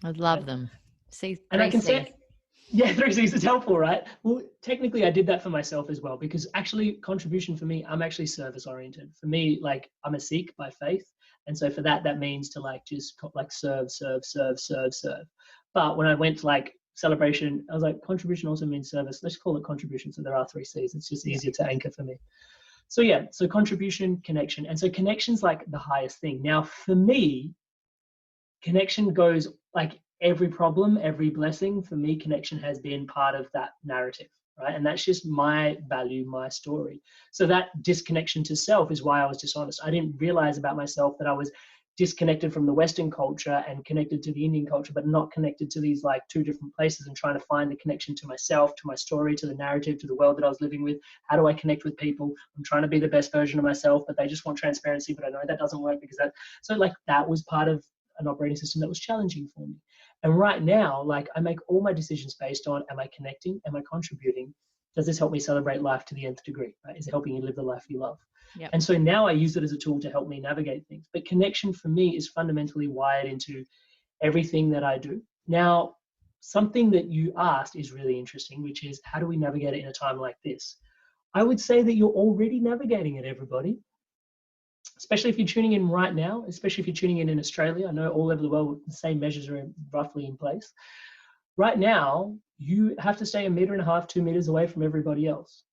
I love them. See, and I can say, yeah, 3 C's is helpful, right? Well, technically I did that for myself as well, because actually contribution for me, I'm actually service oriented. For me, like I'm a Sikh by faith. And so for that means to just serve. But when I went to celebration, I was like, contribution also means service. Let's call it contribution. So there are 3 C's. It's just easier to anchor for me. So yeah, so contribution, connection. And so connection's like the highest thing. Now for me, connection goes like every problem, every blessing. For me, connection has been part of that narrative. Right? And that's just my value, my story. So that disconnection to self is why I was dishonest. I didn't realize about myself that I was disconnected from the Western culture and connected to the Indian culture, but not connected to these 2 different places, and trying to find the connection to myself, to my story, to the narrative, to the world that I was living with. How do I connect with people? I'm trying to be the best version of myself, but they just want transparency, but I know that doesn't work because that was part of an operating system that was challenging for me. And right now, I make all my decisions based on, am I connecting? Am I contributing? Does this help me celebrate life to the nth degree? Right? Is it helping you live the life you love? Yep. And so now I use it as a tool to help me navigate things. But connection for me is fundamentally wired into everything that I do. Now, something that you asked is really interesting, which is how do we navigate it in a time like this? I would say that you're already navigating it, everybody. Especially if you're tuning in right now, especially if you're tuning in Australia. I know all over the world the same measures are roughly in place. Right now, you have to stay 1.5 meters, 2 meters away from everybody else,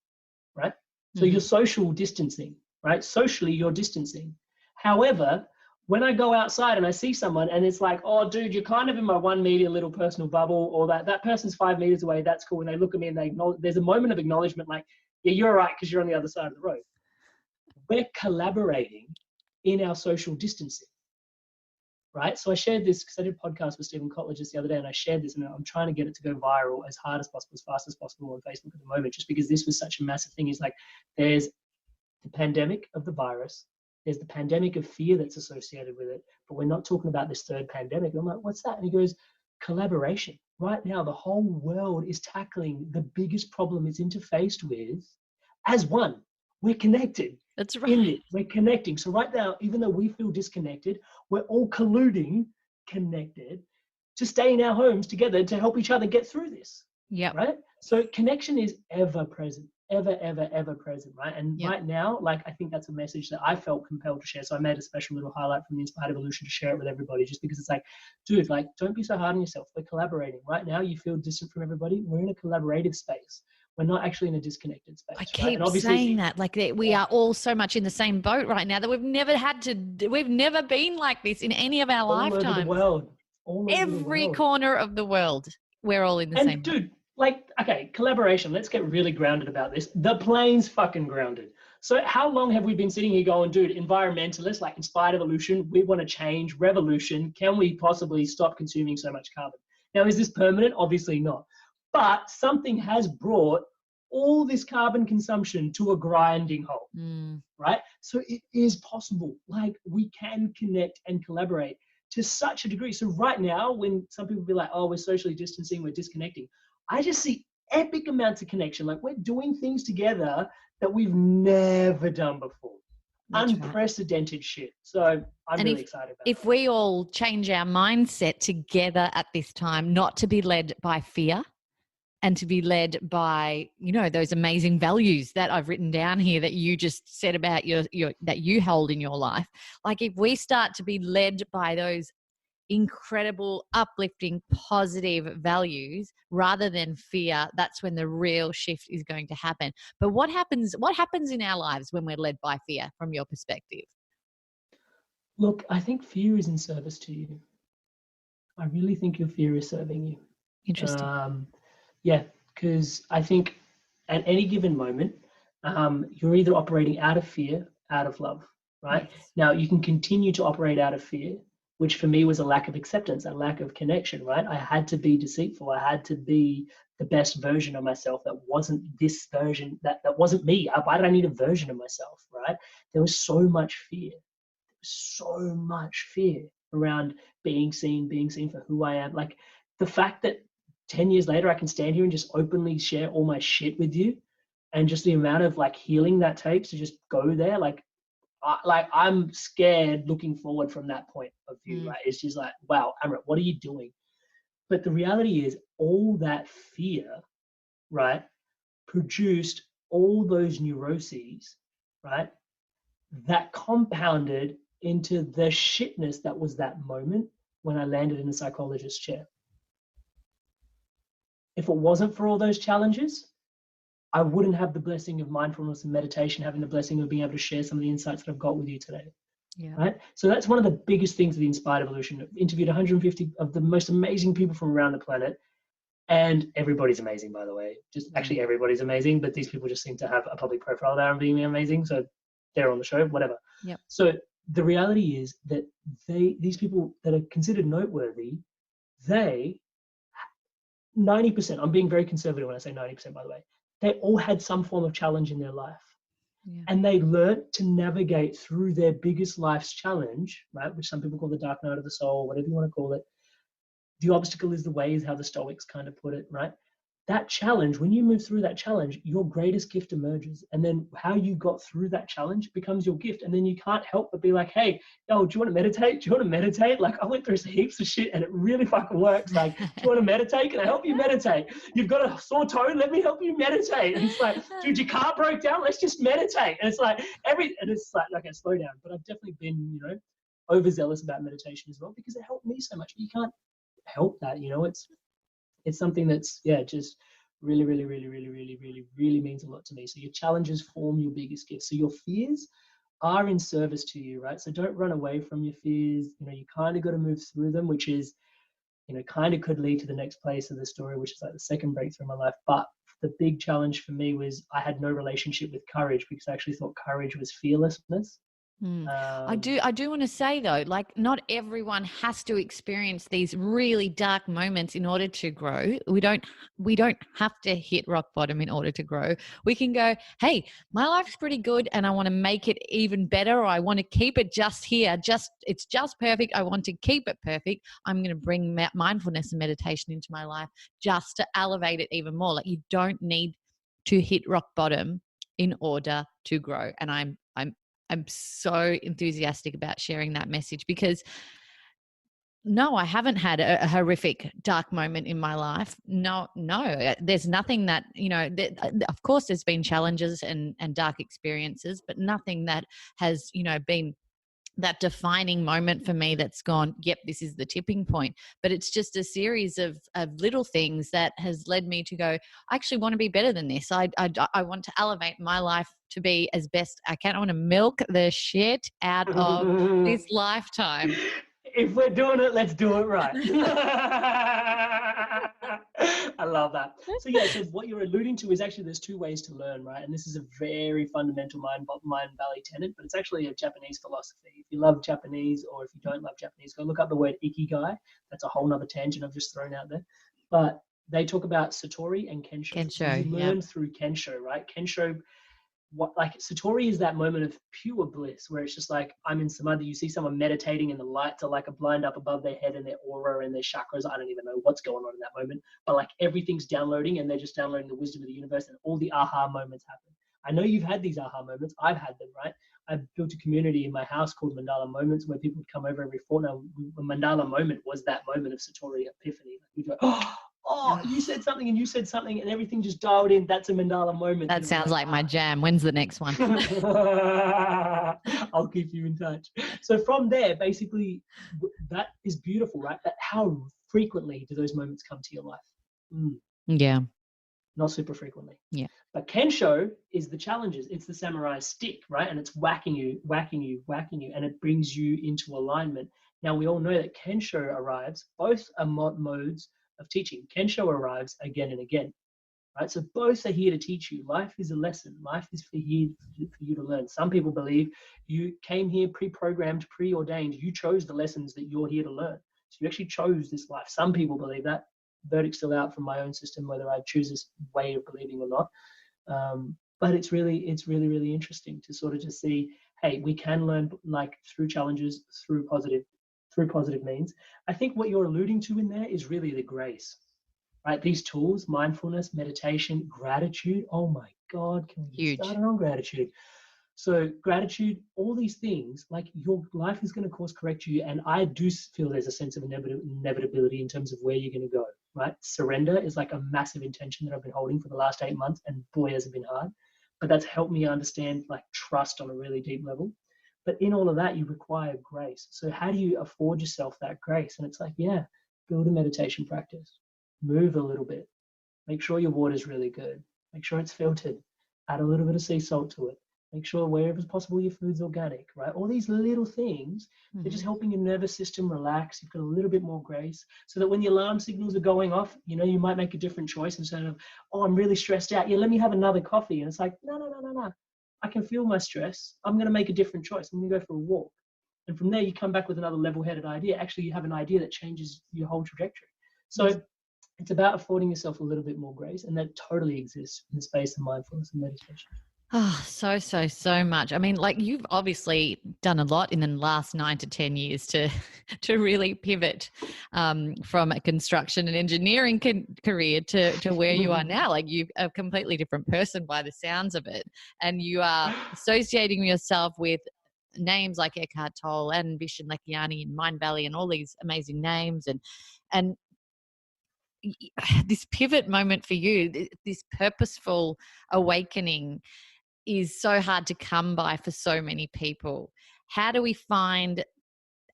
right? So you're social distancing, right? Socially, you're distancing. However, when I go outside and I see someone and it's like, oh, dude, you're kind of in my 1 meter little personal bubble, or that person's 5 meters away, that's cool. And they look at me and they acknowledge, there's a moment of acknowledgement like, yeah, you're right, because you're on the other side of the road. We're collaborating in our social distancing, right? So I shared this because I did a podcast with Stephen Kotler just the other day, and I shared this, and I'm trying to get it to go viral as hard as possible, as fast as possible on Facebook at the moment, just because this was such a massive thing. Is there's the pandemic of the virus, there's the pandemic of fear that's associated with it, but we're not talking about this 3rd pandemic. And I'm like, what's that? And he goes, collaboration. Right now, the whole world is tackling the biggest problem it's interfaced with as one. We're connected. That's right. We're connecting. So right now, even though we feel disconnected, we're all colluding, connected, to stay in our homes together to help each other get through this. Yeah. Right? So connection is ever present. ever present, right? And right now, like, I think that's a message that I felt compelled to share. So I made a special little highlight from the Inspired Evolution to share it with everybody, just because it's like, dude, like, don't be so hard on yourself. We're collaborating. Right now, you feel distant from everybody. We're in a collaborative space. We're not actually in a disconnected space. I keep saying that, like, we are all so much in the same boat right now that we've never been like this in any of our lifetimes. All over the world. Every corner of the world, we're all in the same boat. Dude, like, okay, collaboration. Let's get really grounded about this. The plane's fucking grounded. So how long have we been sitting here going, dude, environmentalists, like, Inspired Evolution, we want to change, revolution. Can we possibly stop consuming so much carbon? Now, is this permanent? Obviously not. But something has brought all this carbon consumption to a grinding halt, right? So it is possible. Like, we can connect and collaborate to such a degree. So right now, when some people be like, oh, we're socially distancing, we're disconnecting, I just see epic amounts of connection. Like, we're doing things together that we've never done before. That's unprecedented shit. So I'm really excited about it. If we all change our mindset together at this time, not to be led by fear, and to be led by, you know, those amazing values that I've written down here that you just said about your that you hold in your life. Like, if we start to be led by those incredible, uplifting, positive values rather than fear, that's when the real shift is going to happen. But what happens in our lives when we're led by fear, from your perspective? Look, I think fear is in service to you. I really think your fear is serving you. Interesting. Yeah, because I think at any given moment, you're either operating out of fear, out of love, right? Yes. Now, you can continue to operate out of fear, which for me was a lack of acceptance, a lack of connection, right? I had to be deceitful. I had to be the best version of myself that wasn't this version, that wasn't me. Why did I need a version of myself, right? There was so much fear. So much fear around being seen for who I am. Like, the fact that 10 years later, I can stand here and just openly share all my shit with you, and just the amount of, like, healing that takes to just go there. Like, I'm scared looking forward from that point of view, right? It's just like, wow, Amrit, what are you doing? But the reality is, all that fear, right, produced all those neuroses, right, that compounded into the shitness that was that moment when I landed in the psychologist's chair. If it wasn't for all those challenges, I wouldn't have the blessing of mindfulness and meditation, having the blessing of being able to share some of the insights that I've got with you today. Yeah. Right? So that's one of the biggest things of the Inspired Evolution. I've interviewed 150 of the most amazing people from around the planet. And everybody's amazing, by the way. Just actually everybody's amazing, but these people just seem to have a public profile there and being amazing. So they're on the show, whatever. Yep. So the reality is that these people that are considered noteworthy, 90%, I'm being very conservative when I say 90%, by the way, they all had some form of challenge in their life. Yeah. And they learned to navigate through their biggest life's challenge, right? Which some people call the dark night of the soul, whatever you want to call it. The obstacle is the way, is how the Stoics kind of put it, right? That challenge, when you move through that challenge, your greatest gift emerges. And then how you got through that challenge becomes your gift. And then you can't help but be like, hey, yo, do you want to meditate? Do you want to meditate? Like, I went through heaps of shit and it really fucking works. Like, do you want to meditate? Can I help you meditate? You've got a sore toe? Let me help you meditate. And it's like, dude, your car broke down? Let's just meditate. And it's like, and it's like, okay, slow down. But I've definitely been, overzealous about meditation as well, because it helped me so much. But you can't help that, it's something that's, just really, really, really, really, really, really, really means a lot to me. So your challenges form your biggest gifts. So your fears are in service to you, right? So don't run away from your fears. You kind of got to move through them, which is, kind of could lead to the next place of the story, which is like the second breakthrough in my life. But the big challenge for me was I had no relationship with courage, because I actually thought courage was fearlessness. I do want to say, though, like, not everyone has to experience these really dark moments in order to grow. We don't have to hit rock bottom in order to grow. We can go, hey, my life's pretty good and I want to make it even better, or I want to keep it just here. It's just perfect. I want to keep it perfect. I'm going to bring mindfulness and meditation into my life just to elevate it even more. Like, you don't need to hit rock bottom in order to grow. And I'm so enthusiastic about sharing that message, because No, I haven't had a horrific dark moment in my life. No, there's nothing that, of course there's been challenges and dark experiences, but nothing that has, been that defining moment for me that's gone, yep, this is the tipping point. But it's just a series of little things that has led me to go, I actually want to be better than this. I want to elevate my life to be as best I can. I want to milk the shit out of this lifetime. If we're doing it, let's do it right. I love that. So yeah, so what you're alluding to is actually there's two ways to learn, right? And this is a very fundamental Mindvalley tenet, but it's actually a Japanese philosophy. If you love Japanese, or if you don't love Japanese, go look up the word ikigai. That's a whole nother tangent I've just thrown out there. But they talk about Satori and Kensho. So you learn through Kensho, right? Kensho, Satori is that moment of pure bliss where it's just like, I'm in samadhi. You see someone meditating and the lights are like a blind up above their head and their aura and their chakras. I don't even know what's going on in that moment, but like everything's downloading and they're just downloading the wisdom of the universe, and all the aha moments happen. I know you've had these aha moments. I've had them, right? I built a community in my house called Mandala Moments where people would come over every fortnight. The Mandala moment was that moment of Satori epiphany. Like we'd go, oh, you said something and you said something and everything just dialed in. That's a Mandala moment. That sounds like my jam. When's the next one? I'll keep you in touch. So from there, basically, that is beautiful, right? But how frequently do those moments come to your life? Yeah. Not super frequently. Yeah. But Kensho is the challenges. It's the samurai stick, right? And it's whacking you, and it brings you into alignment. Now, we all know that Kensho arrives, both are modes of teaching. Kensho arrives again and again, right? So both are here to teach you. Life is a lesson. Life is for you to learn. Some people believe you came here pre-programmed, preordained. You chose the lessons that you're here to learn. So you actually chose this life. Some people believe that. Verdict's still out from my own system whether I choose this way of believing or not. But it's really interesting to sort of just see, hey, we can learn like through challenges, through positive means. I think what you're alluding to in there is really the grace, right? These tools, mindfulness, meditation, gratitude. Oh my God, can we get started on gratitude? So gratitude, all these things, like your life is going to course correct you. And I do feel there's a sense of inevitability in terms of where you're going to go, right? Surrender is like a massive intention that I've been holding for the last 8 months, and boy, has it been hard. But that's helped me understand like trust on a really deep level. But in all of that, you require grace. So how do you afford yourself that grace? And it's like, yeah, build a meditation practice, move a little bit, make sure your water's really good, make sure it's filtered, add a little bit of sea salt to it. Make sure wherever possible your food's organic, right? All these little things, they're just helping your nervous system relax. You've got a little bit more grace so that when the alarm signals are going off, you might make a different choice instead of, oh, I'm really stressed out. Yeah, let me have another coffee. And it's like, no. I can feel my stress. I'm going to make a different choice. I'm going to go for a walk. And from there, you come back with another level-headed idea. Actually, you have an idea that changes your whole trajectory. So it's about affording yourself a little bit more grace. And that totally exists in the space of mindfulness and meditation. Oh, so much. I mean, like you've obviously done a lot in the last 9 to 10 years to really pivot from a construction and engineering career to where you are now. Like you're a completely different person by the sounds of it. And you are associating yourself with names like Eckhart Tolle and Vishen Lakhiani and Mindvalley and all these amazing names. And this pivot moment for you, this purposeful awakening, is so hard to come by for so many people. How do we find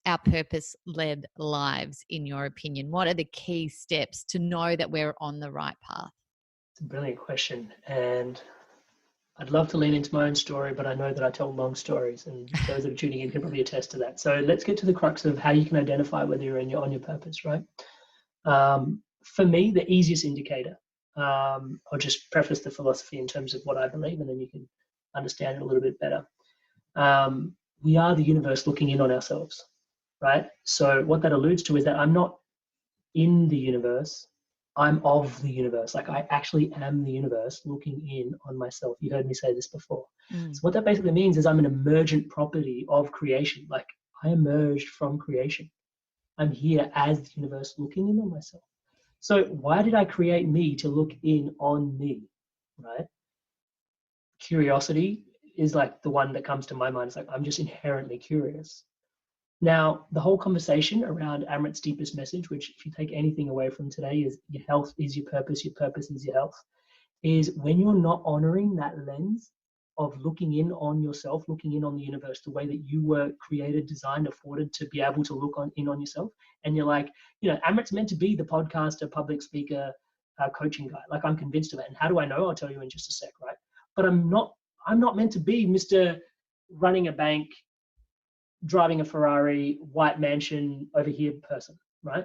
our purpose-led lives, in your opinion? What are the key steps to know that we're on the right path? It's a brilliant question. And I'd love to lean into my own story, but I know that I tell long stories, and those that are tuning in can probably attest to that. So let's get to the crux of how you can identify whether you're on your purpose, right? For me, the easiest indicator, I'll just preface the philosophy in terms of what I believe, and then you can understand it a little bit better. We are the universe looking in on ourselves, right? So what that alludes to is that I'm not in the universe, I'm of the universe. Like I actually am the universe looking in on myself. You heard me say this before. So what that basically means is I'm an emergent property of creation. Like I emerged from creation. I'm here as the universe looking in on myself. So why did I create me to look in on me, right? Curiosity is like the one that comes to my mind. It's like, I'm just inherently curious. Now, the whole conversation around Amrit's deepest message, which if you take anything away from today is your health is your purpose is your health, is when you're not honoring that lens of looking in on yourself, looking in on the universe, the way that you were created, designed, afforded to be able to look in on yourself. And you're like, Amrit's meant to be the podcaster, public speaker, coaching guy. Like, I'm convinced of it. And how do I know? I'll tell you in just a sec, right? But I'm not meant to be Mr. running a bank, driving a Ferrari, white mansion over here person, right?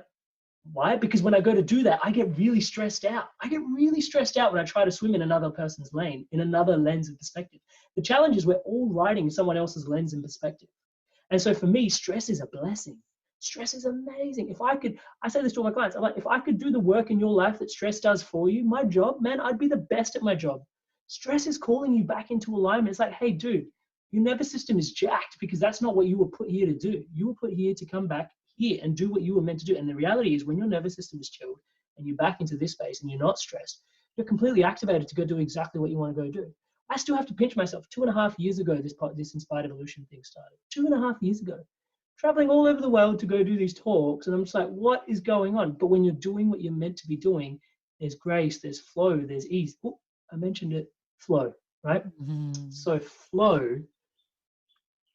Why? Because when I go to do that, I get really stressed out. I get really stressed out when I try to swim in another person's lane, in another lens and perspective. The challenge is we're all riding someone else's lens and perspective. And so for me, stress is a blessing. Stress is amazing. I say this to all my clients, I'm like, if I could do the work in your life that stress does for you, my job, man, I'd be the best at my job. Stress is calling you back into alignment. It's like, hey, dude, your nervous system is jacked because that's not what you were put here to do. You were put here to come back here and do what you were meant to do. And the reality is when your nervous system is chilled and you're back into this space and you're not stressed, you're completely activated to go do exactly what you want to go do. I still have to pinch myself. 2.5 years ago, this Inspired Evolution thing started. 2.5 years ago. Traveling all over the world to go do these talks. And I'm just like, what is going on? But when you're doing what you're meant to be doing, there's grace, there's flow, there's ease. Oh, I mentioned it, flow, right? Mm-hmm. So flow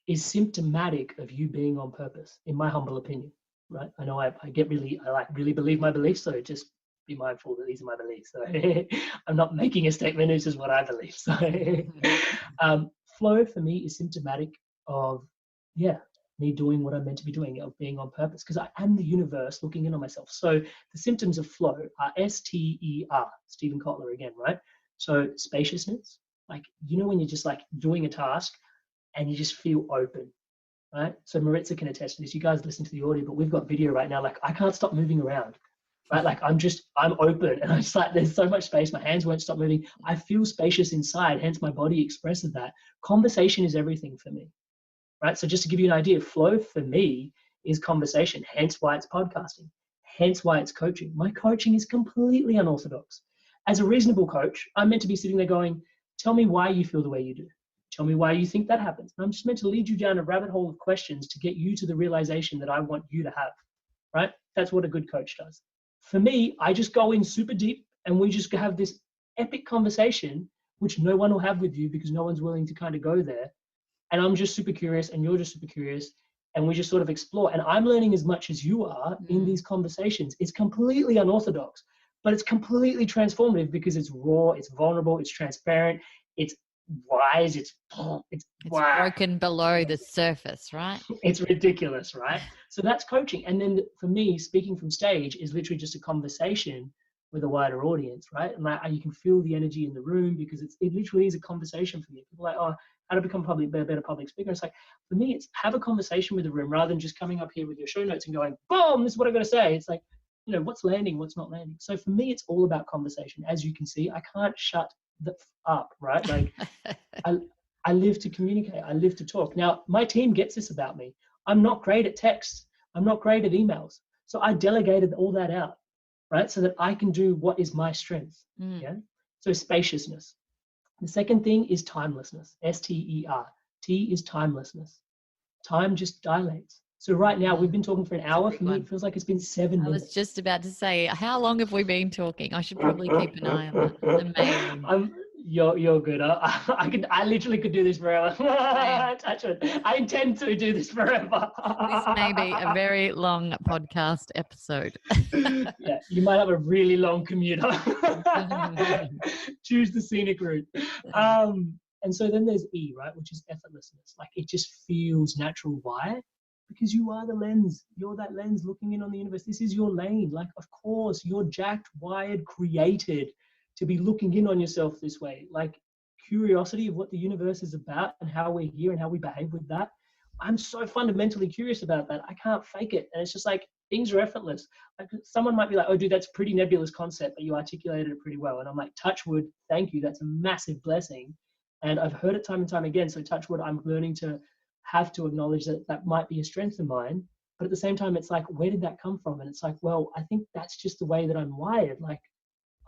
is symptomatic of you being on purpose, in my humble opinion, right? I know I really believe my beliefs, so just be mindful that these are my beliefs. So I'm not making a statement, it's just what I believe. So flow for me is symptomatic of, me doing what I'm meant to be doing, of being on purpose, because I am the universe looking in on myself. So the symptoms of flow are STER, Stephen Kotler again, right? So spaciousness, like, when you're just like doing a task and you just feel open, right? So Maritza can attest to this. You guys listen to the audio, but we've got video right now. Like, I can't stop moving around, right? Like, I'm open and I'm just like, there's so much space. My hands won't stop moving. I feel spacious inside, hence my body expresses that. Conversation is everything for me, right? So just to give you an idea, flow for me is conversation, hence why it's podcasting, hence why it's coaching. My coaching is completely unorthodox. As a reasonable coach, I'm meant to be sitting there going, tell me why you feel the way you do. Tell me why you think that happens. And I'm just meant to lead you down a rabbit hole of questions to get you to the realization that I want you to have, right? That's what a good coach does. For me, I just go in super deep and we just have this epic conversation, which no one will have with you because no one's willing to kind of go there. And I'm just super curious and you're just super curious. And we just sort of explore. And I'm learning as much as you are in these conversations. It's completely unorthodox, but it's completely transformative because it's raw, it's vulnerable, it's transparent, it's wise, it's broken below the surface, right? It's ridiculous, right? So that's coaching. And then for me, speaking from stage is literally just a conversation with a wider audience, right? And you can feel the energy in the room because it literally is a conversation for me. People are like, oh, how to become a better public speaker? It's like, for me, it's have a conversation with the room rather than just coming up here with your show notes and going, boom, this is what I'm going to say. It's like, what's landing, what's not landing. So for me, it's all about conversation. As you can see, I can't shut up, right? Like I live to communicate. I live to talk. Now, my team gets this about me. I'm not great at text. I'm not great at emails. So I delegated all that out, right? So that I can do what is my strength. Yeah. So spaciousness. The second thing is timelessness. STER. T is timelessness. Time just dilates. So right now we've been talking for an hour. For me, it feels like it's been 7 minutes. I was just about to say, how long have we been talking? I should probably keep an eye on that. Amazing. You're good. I literally could do this forever. Touch it. I intend to do this forever. This may be a very long podcast episode. Yeah, you might have a really long commute. Choose the scenic route. And so then there's E, right, which is effortlessness. Like, it just feels natural. Why? Because you are the lens. You're that lens looking in on the universe. This is your lane. Like, of course, you're jacked, wired, created to be looking in on yourself this way. Like, curiosity of what the universe is about and how we're here and how we behave with that. I'm so fundamentally curious about that. I can't fake it. And it's just like, things are effortless. Like, someone might be like, oh, dude, that's a pretty nebulous concept, but you articulated it pretty well. And I'm like, touch wood, thank you. That's a massive blessing. And I've heard it time and time again. So touch wood, I'm learning to have to acknowledge that that might be a strength of mine. But at the same time, it's like, where did that come from? And it's like, well, I think that's just the way that I'm wired. Like,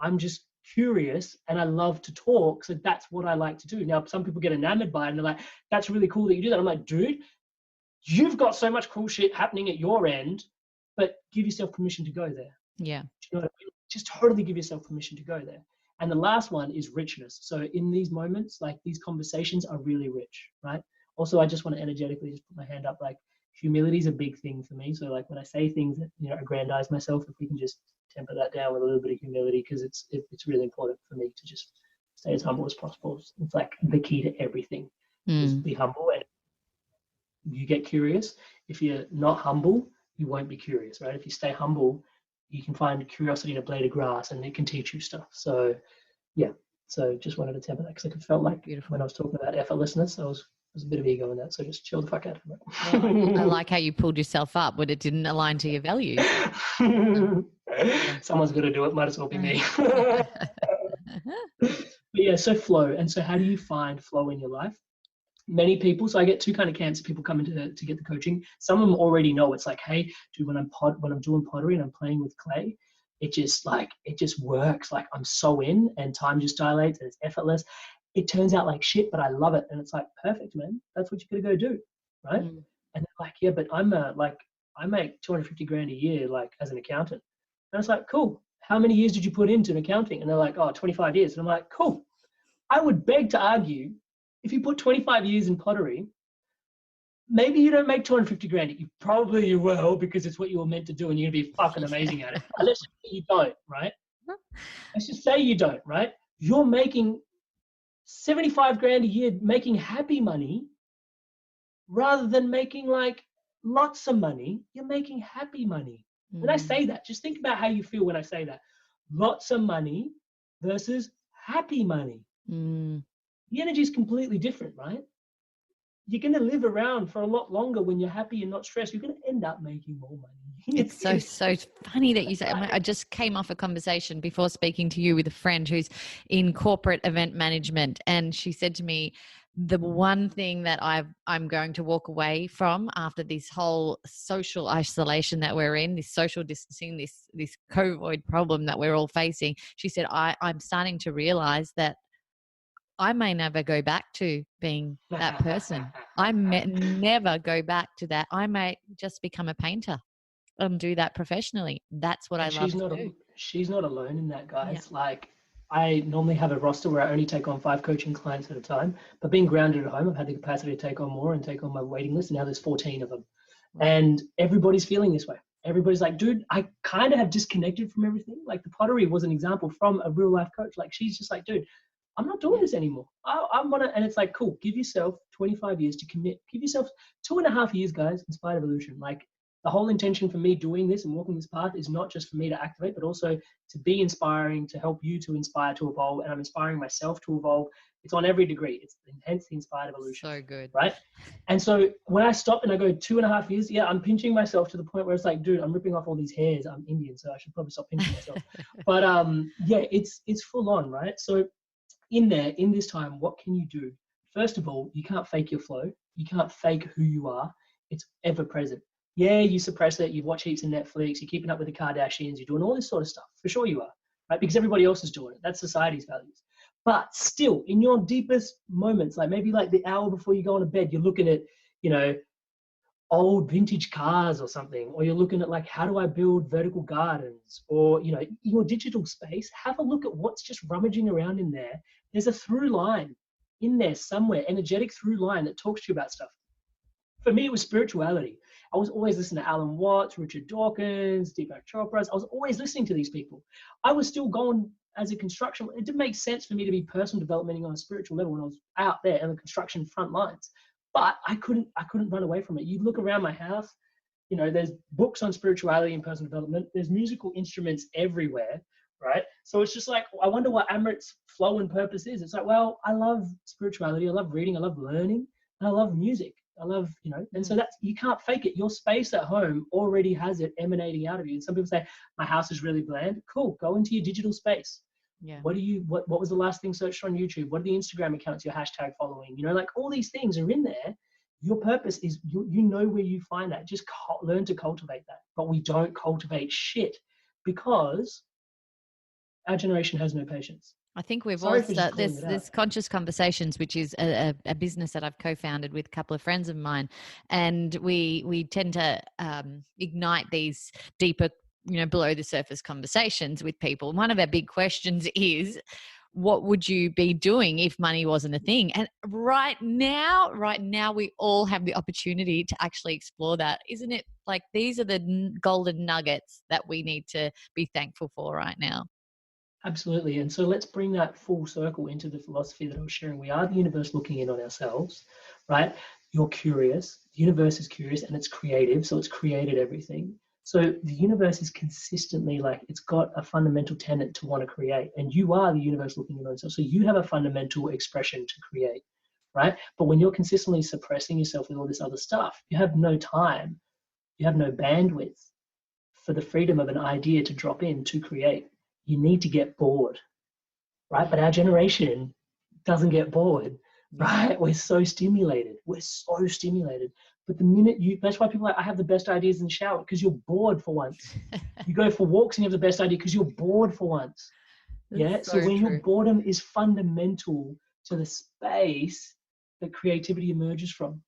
I'm just curious and I love to talk. So that's what I like to do. Now, some people get enamored by it and they're like, that's really cool that you do that. I'm like, dude, You've got so much cool shit happening at your end, but give yourself permission to go there. Yeah. Do you know what I mean? Just totally give yourself permission to go there. And the last one is richness. So in these moments, like these conversations are really rich, right? Also, I just want to energetically just put my hand up, like humility is a big thing for me. So like when I say things that, aggrandize myself, if we can just temper that down with a little bit of humility, because it's really important for me to just stay as humble as possible. It's like the key to everything. Just be humble, and you get curious. If you're not humble, you won't be curious, right? If you stay humble, you can find curiosity in a blade of grass, and it can teach you stuff. So yeah, so just wanted to temper that, because I felt like Beautiful. when I was talking about effortlessness, there's a bit of ego in that. So just chill the fuck out of it. Well, I like how you pulled yourself up when it didn't align to your values. Someone's got to do it. Might as well be me. But yeah, so flow. And so how do you find flow in your life? Many people, so I get two kind of camps of people coming to get the coaching. Some of them already know. It's like, hey, dude, when I'm doing pottery and I'm playing with clay, it just works. Like I'm so in, and time just dilates, and it's effortless. It turns out like shit, but I love it. And it's like, perfect, man. That's what you gotta go do, right? And they're like, yeah, but I make 250 grand a year, like as an accountant. And I was like, cool. How many years did you put into accounting? And they're like, 25 years. And I'm like, cool. I would beg to argue, if you put 25 years in pottery, maybe you don't make 250 grand. You will, because it's what you were meant to do, and you're gonna be fucking amazing at it. Let's just say you don't, right? Let's just say you don't, right? You're making 75 grand a year, making happy money, rather than making like lots of money. You're making happy money. When I say that, just think about how you feel when I say that. Lots of money versus happy money. The energy is completely different, right? You're going to live around for a lot longer when you're happy and not stressed. You're going to end up making more money. It's so funny that you say. I just came off a conversation before speaking to you with a friend who's in corporate event management, and she said to me, the one thing that I'm going to walk away from after this whole social isolation that we're in, this social distancing, this COVID problem that we're all facing, she said, I'm starting to realize that I may never go back to being that person. I may never go back to that. I may just become a painter and do that professionally. That's what I love to do. She's not alone in that, guys. Yeah. Like, I normally have a roster where I only take on 5 coaching clients at a time, but being grounded at home, I've had the capacity to take on more and take on my waiting list. And now there's 14 of them. Right. And everybody's feeling this way. Everybody's like, dude, I kind of have disconnected from everything. Like the pottery was an example from a real life coach. Like she's just like, dude, I'm not doing this anymore. And it's like, cool, give yourself 25 years to commit. Give yourself 2.5 years, guys, Inspired Evolution. Like the whole intention for me doing this and walking this path is not just for me to activate, but also to be inspiring, to help you to inspire, to evolve. And I'm inspiring myself to evolve. It's on every degree. It's hence the Inspired Evolution. So good. Right? And so when I stop and I go 2.5 years, yeah, I'm pinching myself to the point where it's like, dude, I'm ripping off all these hairs. I'm Indian, so I should probably stop pinching myself. But yeah, it's full on, right? So in this time, what can you do? First of all, you can't fake your flow. You can't fake who you are. It's ever present. Yeah, you suppress it. You watch heaps of Netflix. You're keeping up with the Kardashians. You're doing all this sort of stuff. For sure you are, right? Because everybody else is doing it. That's society's values. But still, in your deepest moments, like maybe like the hour before you go on to bed, you're looking at, old vintage cars or something, or you're looking at like, how do I build vertical gardens? Or, your digital space, have a look at what's just rummaging around in there. There's a through line in there somewhere, energetic through line that talks to you about stuff. For me, it was spirituality. I was always listening to Alan Watts, Richard Dawkins, Deepak Chopra. I was always listening to these people. I was still going as a construction. It didn't make sense for me to be personal development on a spiritual level when I was out there in the construction front lines. But I couldn't run away from it. You look around my house, there's books on spirituality and personal development. There's musical instruments everywhere, right? So it's just like, I wonder what Amrit's flow and purpose is. It's like, well, I love spirituality. I love reading. I love learning. And I love music. I love, and so that's, you can't fake it. Your space at home already has it emanating out of you. And some people say, my house is really bland. Cool. Go into your digital space. Yeah. What was the last thing searched on YouTube? What are the Instagram accounts you're hashtag following? Like all these things are in there. Your purpose is, you know where you find that. Just learn to cultivate that. But we don't cultivate shit because our generation has no patience. I think we've Sorry all for just started calling it this out. Conscious Conversations, which is a business that I've co-founded with a couple of friends of mine, and we tend to ignite these deeper, below the surface conversations with people. One of our big questions is, what would you be doing if money wasn't a thing? And right now, we all have the opportunity to actually explore that. Isn't it like these are the golden nuggets that we need to be thankful for right now? Absolutely. And so let's bring that full circle into the philosophy that I was sharing. We are the universe looking in on ourselves, right? You're curious. The universe is curious and it's creative. So it's created everything. So the universe is consistently like, it's got a fundamental tenet to want to create. And you are the universe looking in on itself. So you have a fundamental expression to create, right? But when you're consistently suppressing yourself with all this other stuff, you have no time, you have no bandwidth for the freedom of an idea to drop in to create. You need to get bored, right? But our generation doesn't get bored, right? We're so stimulated. But the minute that's why people are like, I have the best ideas in the shower, because you're bored for once. You go for walks and you have the best idea because you're bored for once. Yeah. So when your boredom is fundamental to the space that creativity emerges from,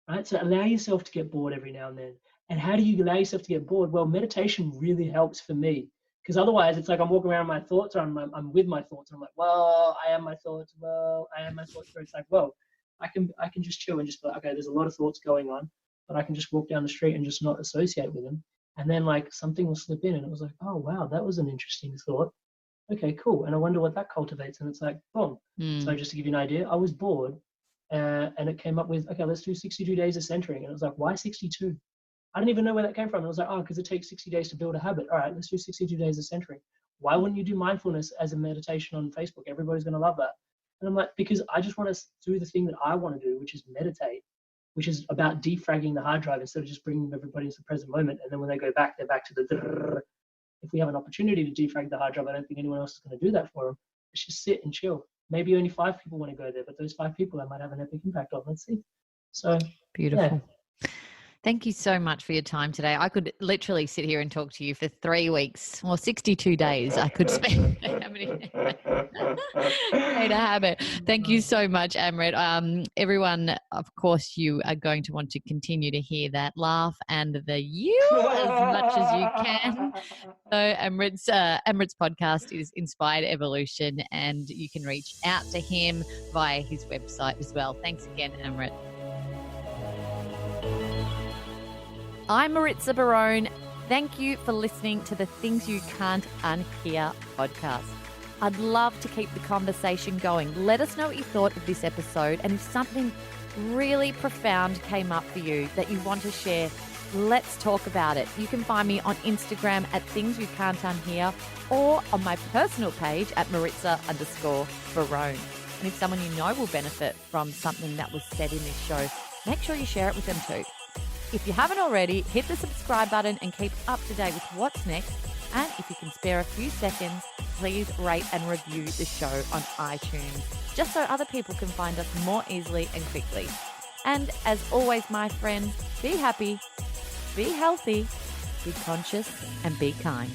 right? So allow yourself to get bored every now and then. And how do you allow yourself to get bored? Well, meditation really helps for me, because otherwise it's like I'm walking around my thoughts, or I'm with my thoughts. And I'm like, well, I am my thoughts. Well, I am my thoughts. Where it's like, well, I can just chill and just be like, okay, there's a lot of thoughts going on, but I can just walk down the street and just not associate with them. And then like something will slip in and it was like, oh, wow, that was an interesting thought. Okay, cool. And I wonder what that cultivates. And it's like, boom. So just to give you an idea, I was bored and it came up with, okay, let's do 62 days of centering. And it was like, why 62? I didn't even know where that came from. And I was like, oh, because it takes 60 days to build a habit. All right, let's do 62 days of centering. Why wouldn't you do mindfulness as a meditation on Facebook? Everybody's going to love that. And I'm like, because I just want to do the thing that I want to do, which is meditate, which is about defragging the hard drive instead of just bringing everybody into the present moment. And then when they go back, they're back to the. If we have an opportunity to defrag the hard drive, I don't think anyone else is going to do that for them. Let's just sit and chill. Maybe only 5 people want to go there, but those 5 people I might have an epic impact on. Let's see. So beautiful. Yeah. Thank you so much for your time today. I could literally sit here and talk to you for 3 weeks or 62 days. I could spend how many create a habit. Thank you so much, Amrit. Everyone, of course, you are going to want to continue to hear that laugh and the you as much as you can. So Amrit's podcast is Inspired Evolution, and you can reach out to him via his website as well. Thanks again, Amrit. I'm Maritza Barone. Thank you for listening to the Things You Can't Unhear podcast. I'd love to keep the conversation going. Let us know what you thought of this episode, and if something really profound came up for you that you want to share, let's talk about it. You can find me on Instagram at Things You Can't Unhear, or on my personal page at Maritza_Barone. And if someone you know will benefit from something that was said in this show, make sure you share it with them too. If you haven't already, hit the subscribe button and keep up to date with what's next. And if you can spare a few seconds, please rate and review the show on iTunes, just so other people can find us more easily and quickly. And as always, my friends, be happy, be healthy, be conscious, and be kind.